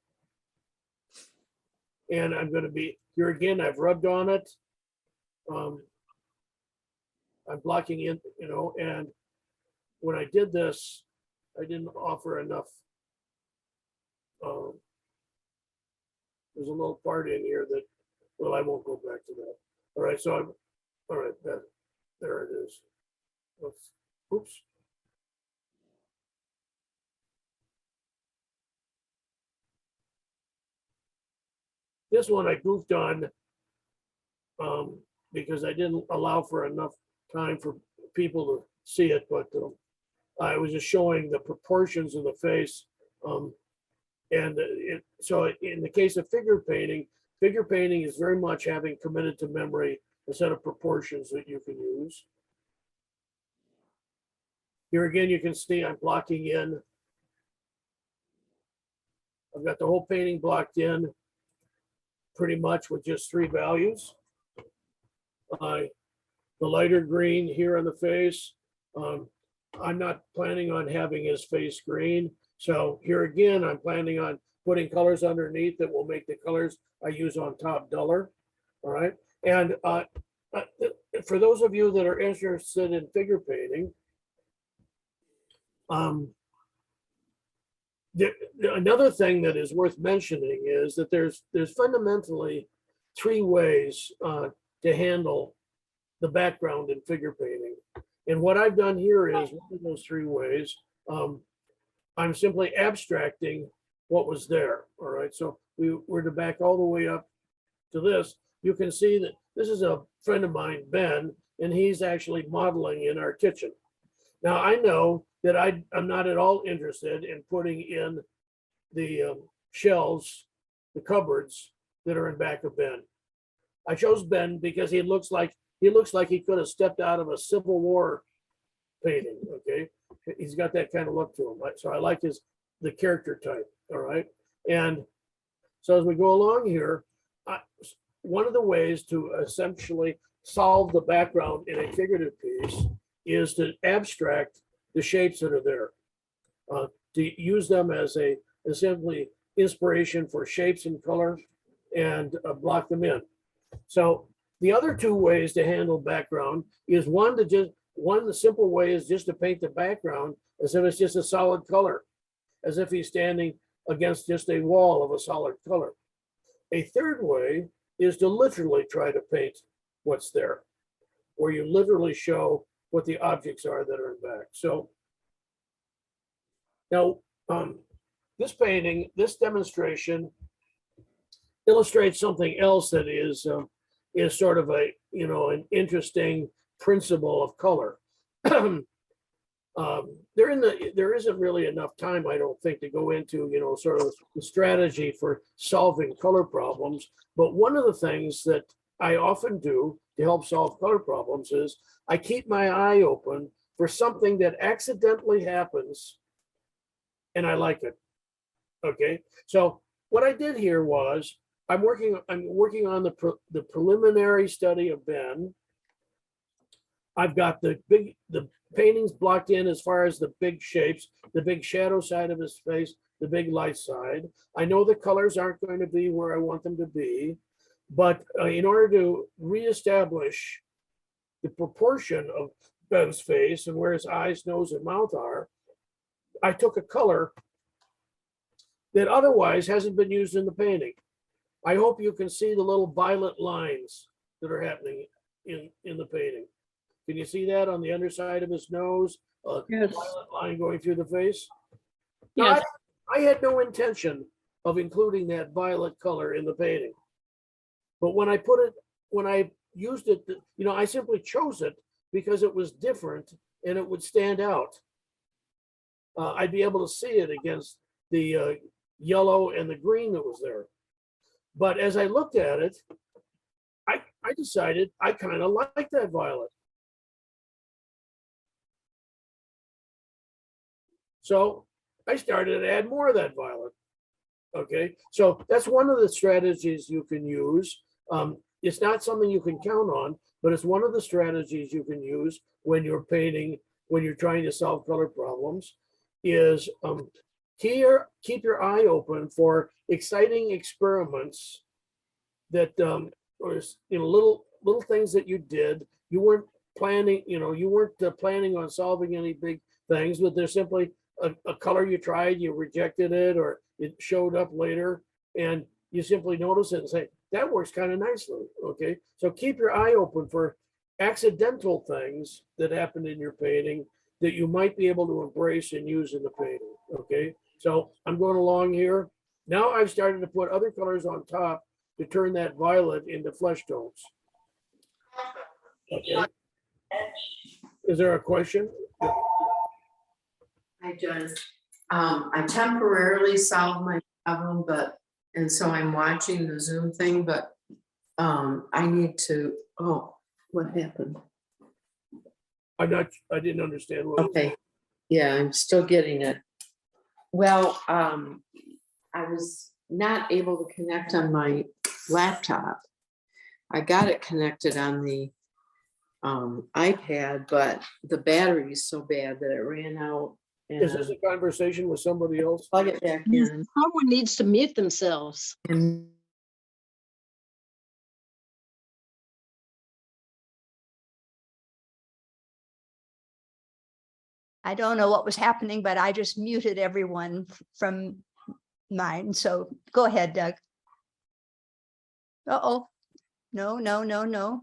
S3: And I'm going to be here again. I've rubbed on it. I'm blocking in, you know, and when I did this, I didn't offer enough. There's a little part in here that, well, I won't go back to that. All right, so I'm, all right, there it is. Oops. This one I goofed on because I didn't allow for enough time for people to see it, but I was just showing the proportions of the face. So in the case of figure painting is very much having committed to memory a set of proportions that you can use. Here again, you can see I'm blocking in. I've got the whole painting blocked in pretty much with just 3 values. The lighter green here on the face. I'm not planning on having his face green. So here again, I'm planning on putting colors underneath that will make the colors I use on top duller. All right. And for those of you that are interested in figure painting, another thing that is worth mentioning is that there's fundamentally 3 ways to handle the background in figure painting. And what I've done here is one of those 3 ways. I'm simply abstracting what was there. All right, so we were to back all the way up to this. You can see that this is a friend of mine, Ben, and he's actually modeling in our kitchen. Now I know that I'm not at all interested in putting in the shelves, the cupboards that are in back of Ben. I chose Ben because he looks like he could have stepped out of a Civil War painting. Okay, he's got that kind of look to him. So I like the character type. All right, and so as we go along here, one of the ways to essentially solve the background in a figurative piece is to abstract the shapes that are there, to use them as simply inspiration for shapes and color, and block them in. So the other 2 ways to handle background is the simple way is just to paint the background as if it's just a solid color, as if he's standing against just a wall of a solid color. A third way is to literally try to paint what's there, where you literally show what the objects are that are in back. So now this demonstration illustrates something else that is sort of an interesting principle of color. There isn't really enough time, I don't think, to go into sort of the strategy for solving color problems. But one of the things that I often do to help solve color problems is I keep my eye open for something that accidentally happens, and I like it. Okay, so what I did here was I'm working on the preliminary study of Ben. I've got the paintings blocked in as far as the big shapes, the big shadow side of his face, the big light side. I know the colors aren't going to be where I want them to be, but in order to reestablish the proportion of Bev's face and where his eyes, nose, and mouth are, I took a color that otherwise hasn't been used in the painting. I hope you can see the little violet lines that are happening in the painting. Can you see that on the underside of his nose? A
S4: Yes.
S3: violet line going through the face? Now,
S4: Yes.
S3: I had no intention of including that violet color in the painting. But when I used it, I simply chose it because it was different and it would stand out. I'd be able to see it against the yellow and the green that was there. But as I looked at it, I decided I kind of like that violet. So I started to add more of that violet. Okay, so that's one of the strategies you can use. It's not something you can count on, but it's one of the strategies you can use when you're painting, when you're trying to solve color problems, is keep your eye open for exciting experiments that or little things that you did. You weren't planning, planning on solving any big things, but there's simply a color you tried, you rejected it, or it showed up later, and you simply notice it and say, that works kind of nicely. Okay, so keep your eye open for accidental things that happen in your painting that you might be able to embrace and use in the painting. Okay, so I'm going along here. Now I've started to put other colors on top to turn that violet into flesh tones. Okay. Is there a question?
S5: I temporarily solved my problem, and so I'm watching the Zoom thing, but I need to, what happened?
S3: I didn't understand what.
S5: Okay, yeah, I'm still getting it. Well, I was not able to connect on my laptop. I got it connected on the iPad, but the battery is so bad that it ran out.
S3: Is this a conversation with somebody else?
S5: Plug it back in.
S4: Someone needs to mute themselves.
S5: And
S1: I don't know what was happening, but I just muted everyone from mine. So go ahead, Doug. Uh-oh. No, no, no, no.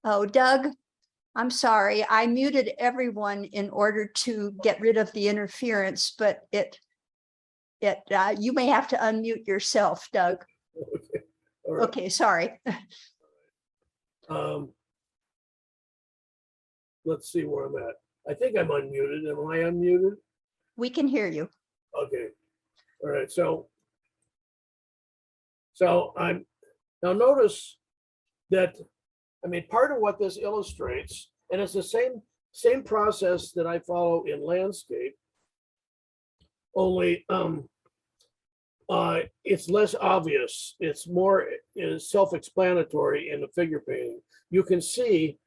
S1: Oh, Doug, I'm sorry. I muted everyone in order to get rid of the interference, but you may have to unmute yourself, Doug.
S3: Okay. All right.
S1: Okay, sorry.
S3: Let's see where I'm at. I think I'm unmuted. Am I unmuted?
S1: We can hear you.
S3: Okay. All right. So I'm now notice that, part of what this illustrates, and it's the same process that I follow in landscape, only it's less obvious. It's more self-explanatory in the figure painting. You can see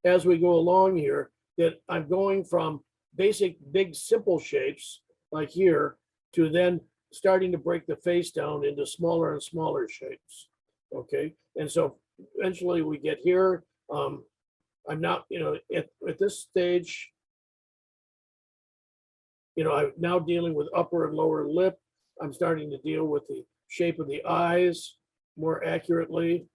S3: as we go along here that I'm going from basic big simple shapes like here to then starting to break the face down into smaller and smaller shapes. Okay, and so eventually we get here. I'm not, at this stage, I'm now dealing with upper and lower lip. I'm starting to deal with the shape of the eyes more accurately.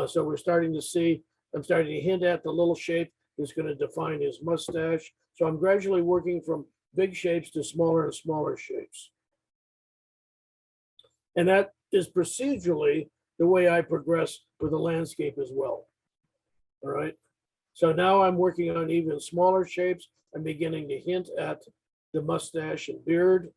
S3: So we're starting to see, I'm starting to hint at the little shape that's going to define his mustache. So I'm gradually working from big shapes to smaller and smaller shapes. And that is procedurally the way I progress with the landscape as well. All right. So now I'm working on even smaller shapes. I'm beginning to hint at the mustache and beard.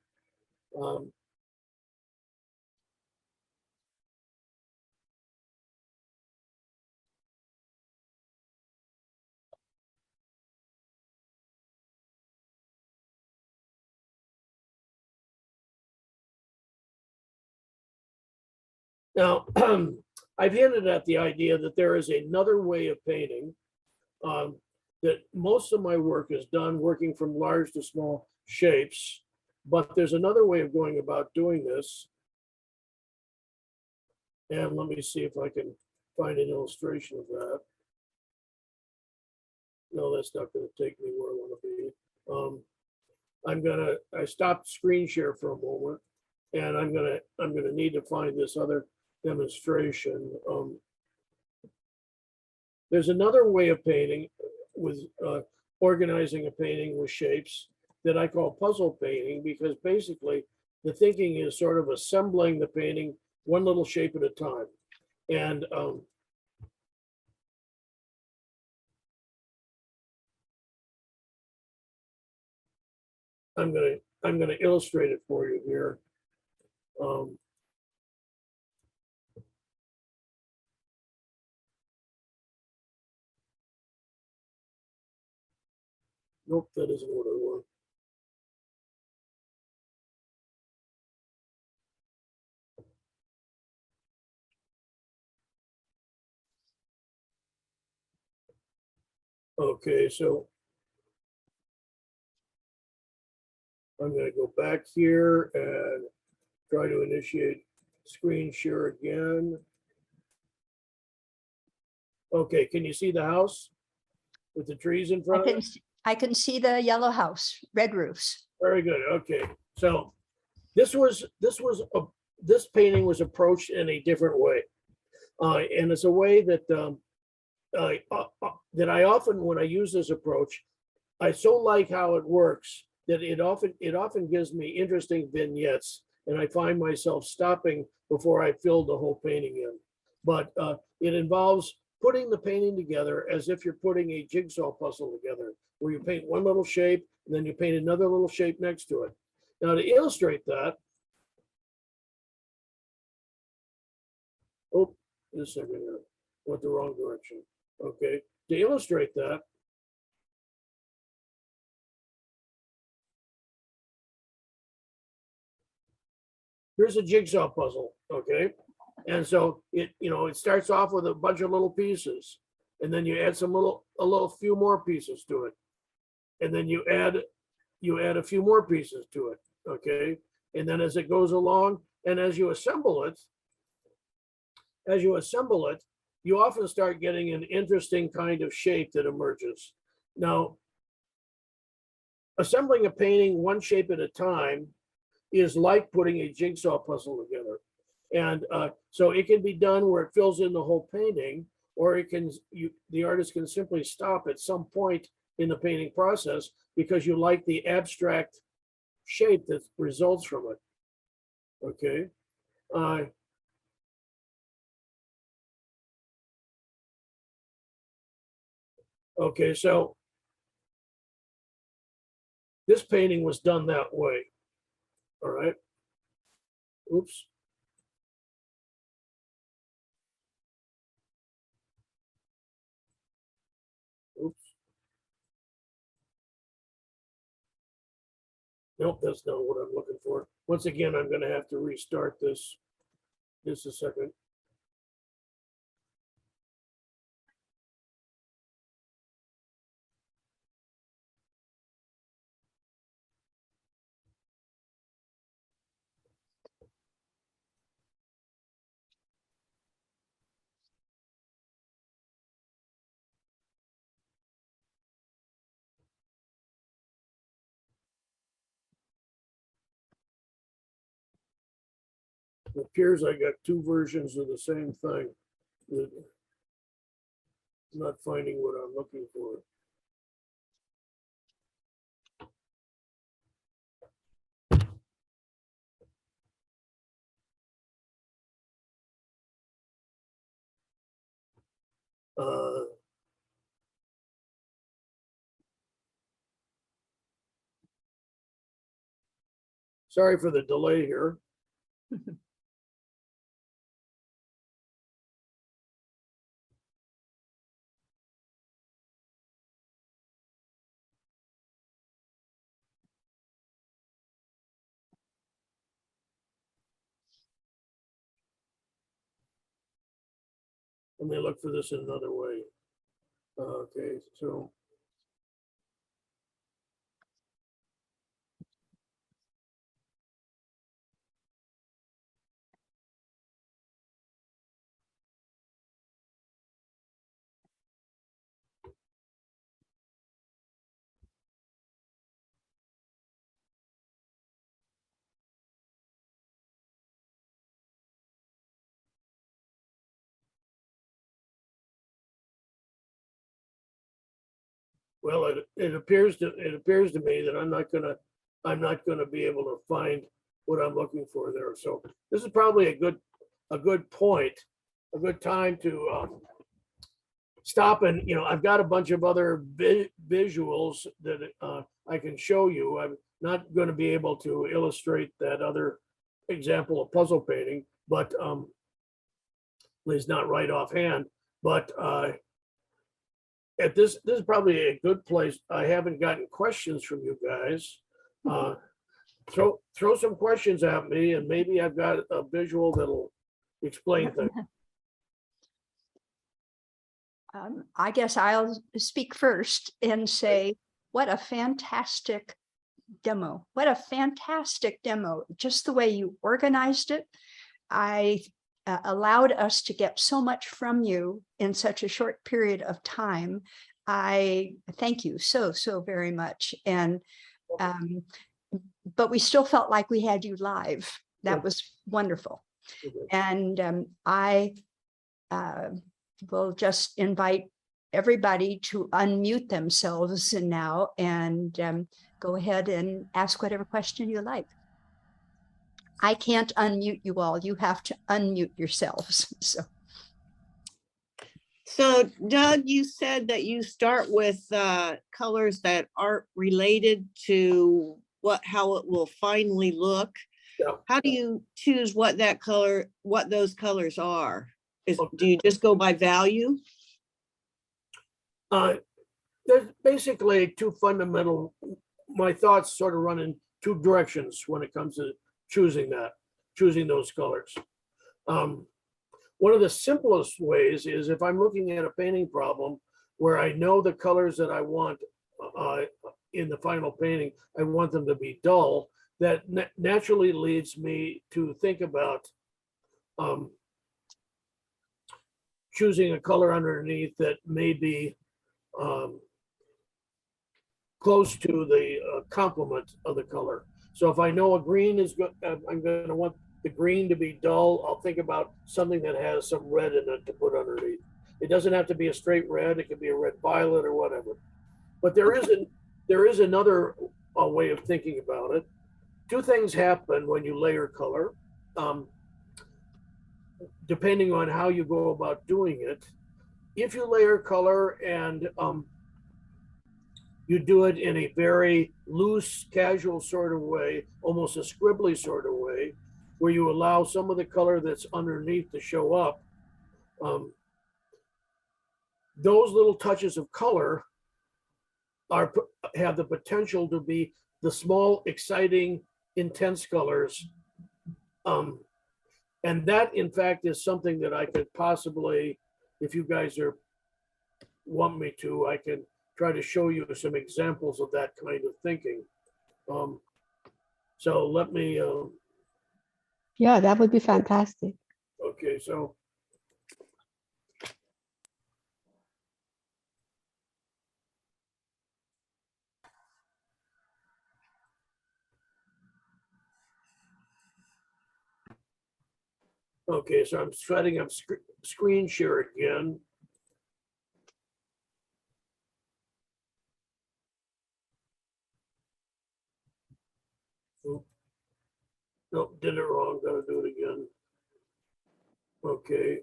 S3: Now, I've hinted at the idea that there is another way of painting, that most of my work is done working from large to small shapes, but there's another way of going about doing this. And let me see if I can find an illustration of that. No, that's not going to take me where I want to be. I stopped screen share for a moment, and I'm gonna need to find this other demonstration. There's another way of painting with organizing a painting with shapes that I call puzzle painting, because basically the thinking is sort of assembling the painting one little shape at a time. And I'm gonna illustrate it for you here. Nope, that isn't what I want. Okay, so I'm gonna go back here and try to initiate screen share again. Okay, can you see the house with the trees in front of it?
S1: I can see the yellow house, red roofs.
S3: Very good. Okay, so this painting was approached in a different way, and it's a way that that I often, when I use this approach, I so like how it works that it often gives me interesting vignettes, and I find myself stopping before I fill the whole painting in. But it involves putting the painting together as if you're putting a jigsaw puzzle together, where you paint one little shape and then you paint another little shape next to it. Now, to illustrate that, oh, this second here, went the wrong direction. Okay, to illustrate that, here's a jigsaw puzzle, okay? And so it starts off with a bunch of little pieces, and then you add a few more pieces to it. And then you add a few more pieces to it, okay? And then as it goes along, and as you assemble it, you often start getting an interesting kind of shape that emerges. Now, assembling a painting one shape at a time is like putting a jigsaw puzzle together. And so it can be done where it fills in the whole painting, or the artist can simply stop at some point in the painting process because you like the abstract shape that results from it. Okay. Okay, so this painting was done that way. All right. Oops. Oops. Nope, that's not what I'm looking for. Once again, I'm going to have to restart this. Just a second. It appears I got two versions of the same thing. I'm not finding what I'm looking for. Sorry for the delay here. Let me look for this in another way. Okay, so Well, it appears to me that I'm not gonna be able to find what I'm looking for there. So this is probably a good point, a good time to stop. And, I've got a bunch of other visuals that I can show you. I'm not going to be able to illustrate that other example of puzzle painting, but at least not right offhand. But at this is probably a good place. I haven't gotten questions from you guys. Throw some questions at me, and maybe I've got a visual that'll explain things.
S1: I guess I'll speak first and say, what a fantastic demo. What a fantastic demo. Just the way you organized it. I allowed us to get so much from you in such a short period of time. I thank you so very much. And but we still felt like we had you live. That was wonderful. And I will just invite everybody to unmute themselves now and go ahead and ask whatever question you like. I can't unmute you all. You have to unmute yourselves.
S6: So Doug, you said that you start with colors that aren't related to how it will finally look.
S3: Yeah.
S6: How do you choose what those colors are? Do you just go by value?
S3: There's basically two fundamental, my thoughts sort of run in two directions when it comes to choosing those colors. One of the simplest ways is if I'm looking at a painting problem where I know the colors that I want in the final painting, I want them to be dull, that naturally leads me to think about choosing a color underneath that may be close to the complement of the color. So if I know a green is good, I'm going to want the green to be dull. I'll think about something that has some red in it to put underneath. It doesn't have to be a straight red. It could be a red violet or whatever. But there is another way of thinking about it. Two things happen when you layer color, depending on how you go about doing it. If you layer color and you do it in a very loose, casual sort of way, almost a scribbly sort of way, where you allow some of the color that's underneath to show up, those little touches of color have the potential to be the small, exciting, intense colors. And that, in fact, is something that I could possibly, if you guys want me to, I can try to show you some examples of that kind of thinking. So let me.
S7: Yeah, that would be fantastic.
S3: Okay, so. Okay, so I'm setting up screen share again. Nope, did it wrong. Gotta do it again. Okay.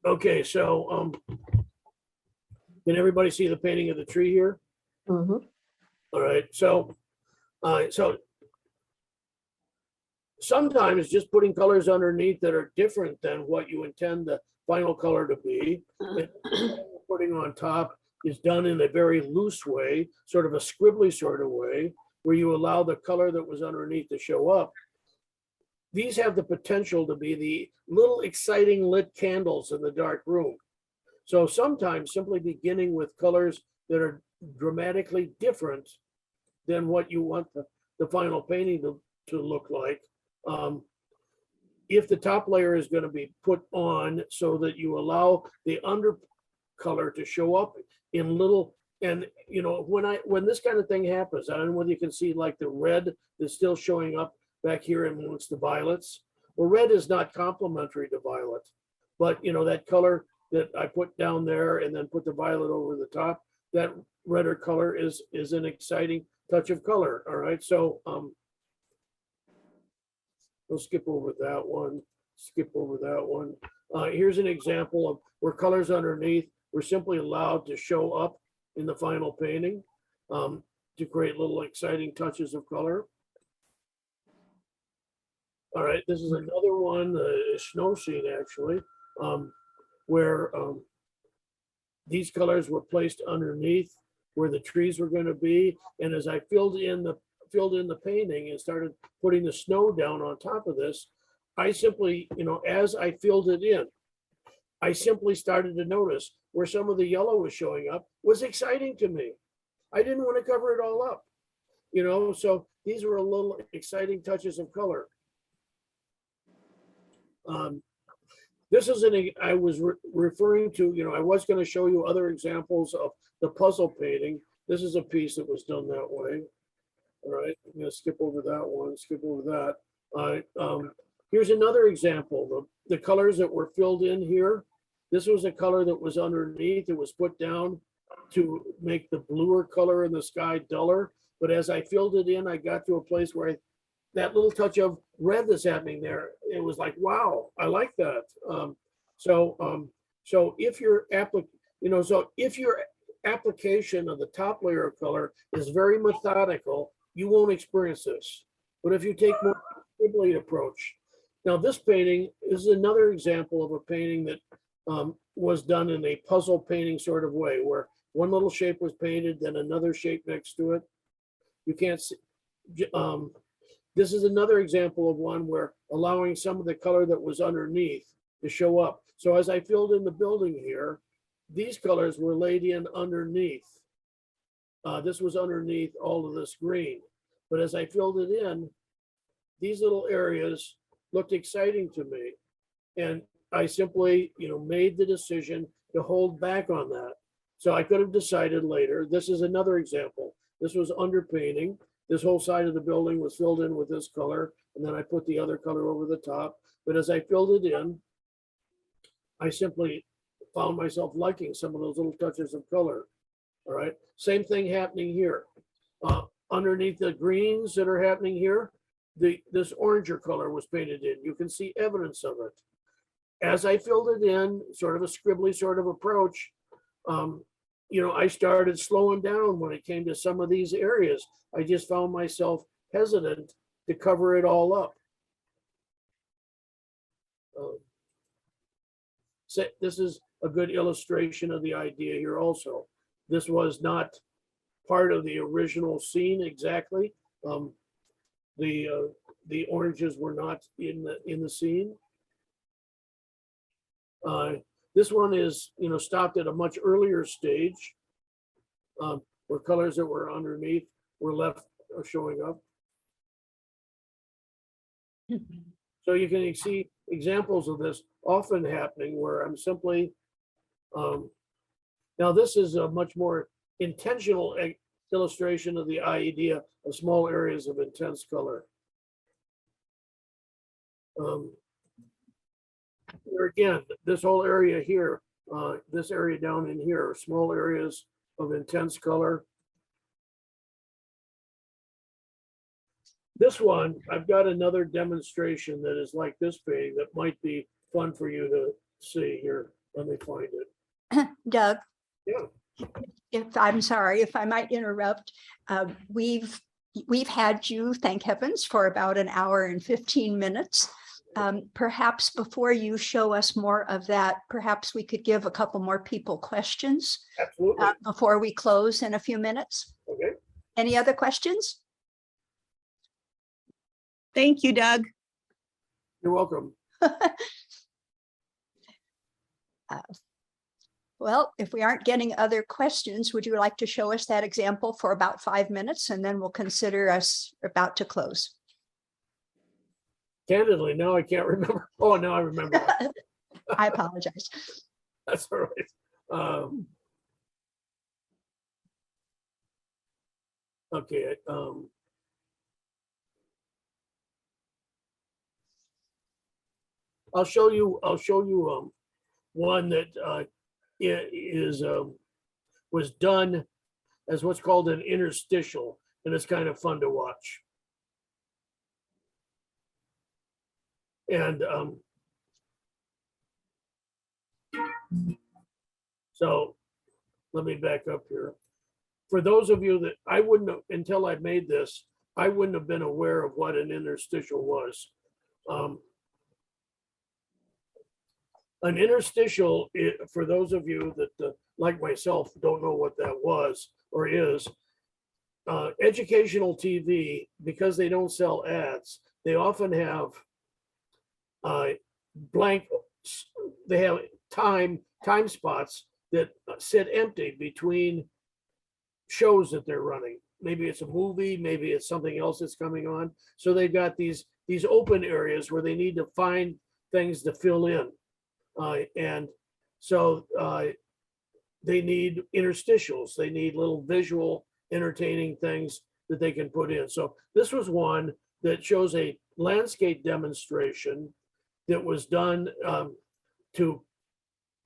S3: Okay, so can everybody see the painting of the tree here?
S7: Mhm.
S3: All right, so sometimes just putting colors underneath that are different than what you intend the final color to be, putting on top is done in a very loose way, sort of a scribbly sort of way, where you allow the color that was underneath to show up. These have the potential to be the little exciting lit candles in the dark room. So sometimes simply beginning with colors that are dramatically different than what you want the final painting to look like. If the top layer is going to be put on so that you allow the under color to show up in little, and when this kind of thing happens, I don't know whether you can see like the red that's still showing up back here amongst the violets. Well, red is not complementary to violet, but that color that I put down there and then put the violet over the top, that redder color is an exciting touch of color. All right, so we'll skip over that one, skip over that one. Here's an example of where colors underneath were simply allowed to show up in the final painting to create little exciting touches of color. All right, this is another one, the snow scene actually, where these colors were placed underneath where the trees were going to be. And as I filled in the painting and started putting the snow down on top of this, I simply, as I filled it in, I simply started to notice where some of the yellow was showing up was exciting to me. I didn't want to cover it all up, so these were a little exciting touches of color. This is I was referring to, I was going to show you other examples of the puzzle painting. This is a piece that was done that way. All right, I'm going to skip over that one, skip over that. All right, here's another example. The colors that were filled in here. This was a color that was underneath. It was put down to make the bluer color in the sky duller. But as I filled it in, I got to a place where that little touch of red that's happening there, it was like, wow, I like that. So if your application of the top layer of color is very methodical, you won't experience this. But if you take more scribbly approach, now this painting is another example of a painting that was done in a puzzle painting sort of way, where one little shape was painted, then another shape next to it. You can't see. This is another example of one where allowing some of the color that was underneath to show up. So as I filled in the building here, these colors were laid in underneath. This was underneath all of this green. But as I filled it in, these little areas looked exciting to me. And I simply, made the decision to hold back on that. So I could have decided later. This is another example. This was underpainting. This whole side of the building was filled in with this color, and then I put the other color over the top. But as I filled it in, I simply found myself liking some of those little touches of color. All right, same thing happening here. Underneath the greens that are happening here, this oranger color was painted in. You can see evidence of it. As I filled it in, sort of a scribbly sort of approach, I started slowing down when it came to some of these areas. I just found myself hesitant to cover it all up. So this is a good illustration of the idea here also. This was not part of the original scene exactly. The oranges were not in the scene. This one is, stopped at a much earlier stage, where colors that were underneath were left showing up. So you can see examples of this often happening where I'm simply, now this is a much more intentional illustration of the idea of small areas of intense color. Here again, this whole area here, this area down in here are small areas of intense color. This one, I've got another demonstration that is like this painting that might be fun for you to see here. Let me find it.
S1: Doug?
S3: Yeah.
S1: I'm sorry if I might interrupt. We've had you, thank heavens, for about an hour and 15 minutes. Perhaps before you show us more of that, perhaps we could give a couple more people questions.
S3: Absolutely.
S1: Before we close in a few minutes.
S3: Okay.
S1: Any other questions?
S6: Thank you, Doug.
S3: You're welcome.
S1: Well, if we aren't getting other questions, would you like to show us that example for about 5 minutes, and then we'll consider us about to close?
S3: Candidly, now I can't remember. Oh, now I remember.
S1: I apologize.
S3: That's all right. Okay. I'll show you one that was done as what's called an interstitial, and it's kind of fun to watch. And so let me back up here. For those of you that I wouldn't have, until I made this, I wouldn't have been aware of what an interstitial was. An interstitial, for those of you that, like myself, don't know what that was or is, educational TV, because they don't sell ads, they often have blank, they have time spots that sit empty between shows that they're running. Maybe it's a movie, maybe it's something else that's coming on. So they've got these open areas where they need to find things to fill in. And so they need interstitials. They need little visual entertaining things that they can put in. So this was one that shows a landscape demonstration that was done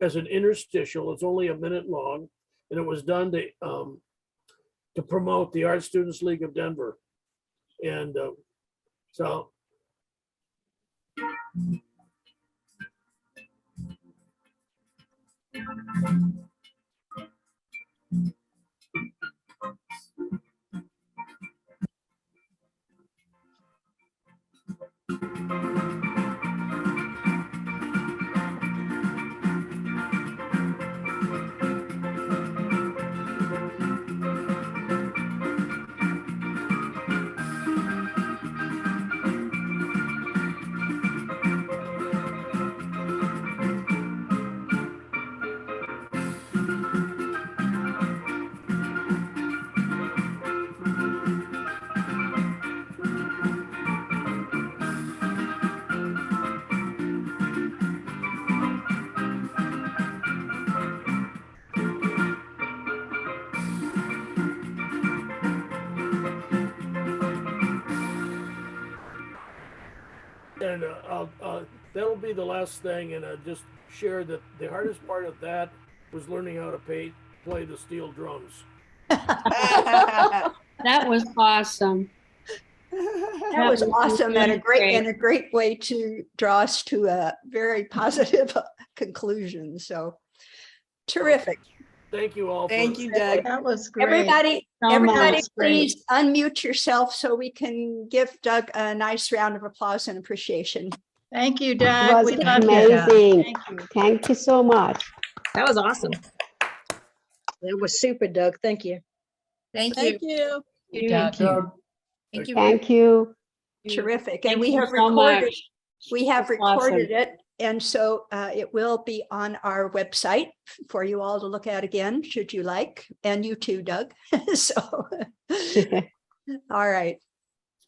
S3: as an interstitial. It's only a minute long, and it was done to promote the Art Students League of Denver. And so and that'll be the last thing. And just share that the hardest part of that was learning how to play the steel drums.
S8: That was awesome.
S1: That was awesome and a great way to draw us to a very positive conclusion. So terrific.
S3: Thank you all.
S6: Thank you, Doug.
S7: That was great.
S1: Everybody,
S8: So much.
S1: please unmute yourself so we can give Doug a nice round of applause and appreciation.
S9: Thank you,
S7: It
S9: Doug.
S7: was
S9: We love you, Doug.
S7: amazing.
S9: Thank you.
S7: Thank you so much.
S4: That was awesome. It was super, Doug. Thank you.
S9: Thank
S6: Thank
S9: you.
S6: you.
S9: You, Doug.
S8: Thank you.
S9: Thank you.
S7: Thank you.
S1: Terrific.
S8: Thank
S1: And we
S8: you
S1: have
S8: so
S1: recorded,
S8: much.
S1: we have
S8: That's awesome.
S1: recorded it. And so it will be on our website for you all to look at again, should you like, and you too, Doug. So, all right.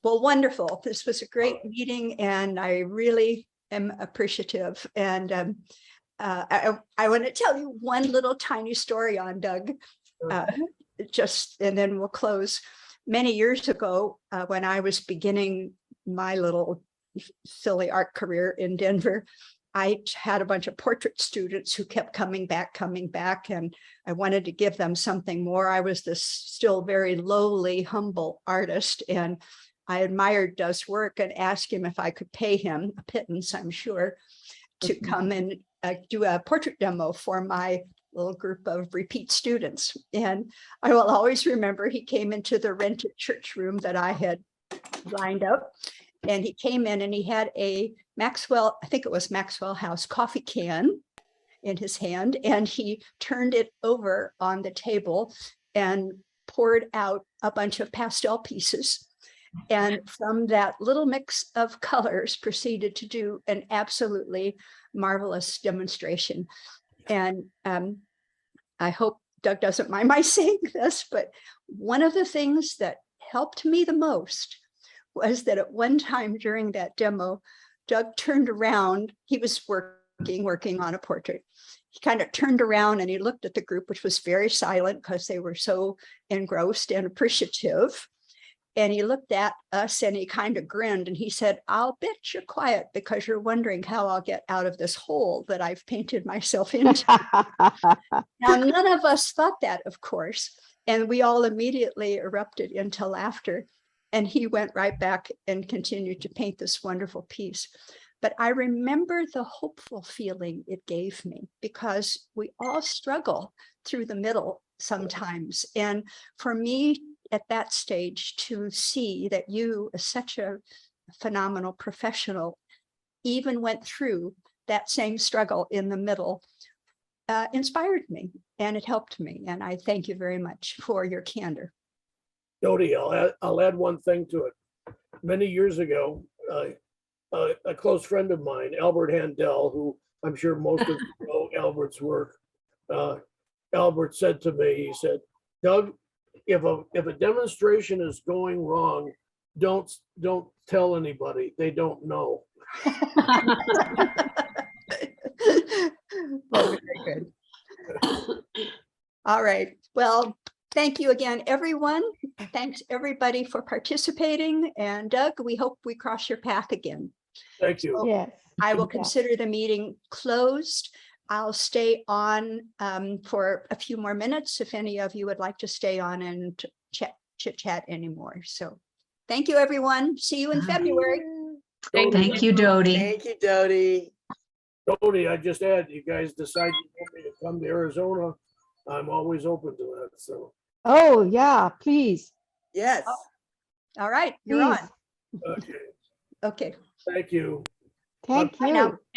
S1: Well, wonderful. This was a great meeting and I really am appreciative. And I want to tell you one little tiny story on Doug, and then we'll close. Many years ago, when I was beginning my little silly art career in Denver, I had a bunch of portrait students who kept coming back, and I wanted to give them something more. I was this still very lowly, humble artist, and I admired Doug's work and asked him if I could pay him a pittance, I'm sure, to come and do a portrait demo for my little group of repeat students. And I will always remember he came into the rented church room that I had lined up. And he came in and he had a Maxwell, I think it was Maxwell House coffee can in his hand. And he turned it over on the table and poured out a bunch of pastel pieces. And from that little mix of colors proceeded to do an absolutely marvelous demonstration. And I hope Doug doesn't mind my saying this, but one of the things that helped me the most was that at one time during that demo, Doug turned around. He was working on a portrait. He kind of turned around and he looked at the group, which was very silent because they were so engrossed and appreciative. And he looked at us and he kind of grinned and he said, "I'll bet you're quiet because you're wondering how I'll get out of this hole that I've painted myself into." Now, none of us thought that, of course, and we all immediately erupted into laughter. And he went right back and continued to paint this wonderful piece. But I remember the hopeful feeling it gave me because we all struggle through the middle sometimes. And for me at that stage to see that you, as such a phenomenal professional, even went through that same struggle in the middle, inspired me and it helped me. And I thank you very much for your candor.
S3: Jody, I'll add one thing to it. Many years ago, a close friend of mine, Albert Handel, who I'm sure most of you know Albert's work, Albert said to me, he said, "Doug, if a demonstration is going wrong, don't tell anybody. They don't know."
S1: Well, very good. All right. Well, thank you again, everyone. Thanks everybody for participating. And Doug, we hope we cross your path again.
S3: Thank you.
S7: Yes.
S1: I will
S7: Yeah.
S1: consider the meeting closed. I'll stay on for a few more minutes if any of you would like to stay on and chit chat anymore. So thank you, everyone. See you in February.
S9: Thank you, Dodie.
S10: Thank you, Dodie.
S3: Jody, I just add, you guys decide you want me to come to Arizona, I'm always open to that, so.
S7: Oh, yeah, please.
S10: Yes.
S1: All right, you're on.
S7: Please.
S3: Okay,
S1: Okay.
S3: thank you.
S7: Thank
S1: Bye
S7: you.
S1: now.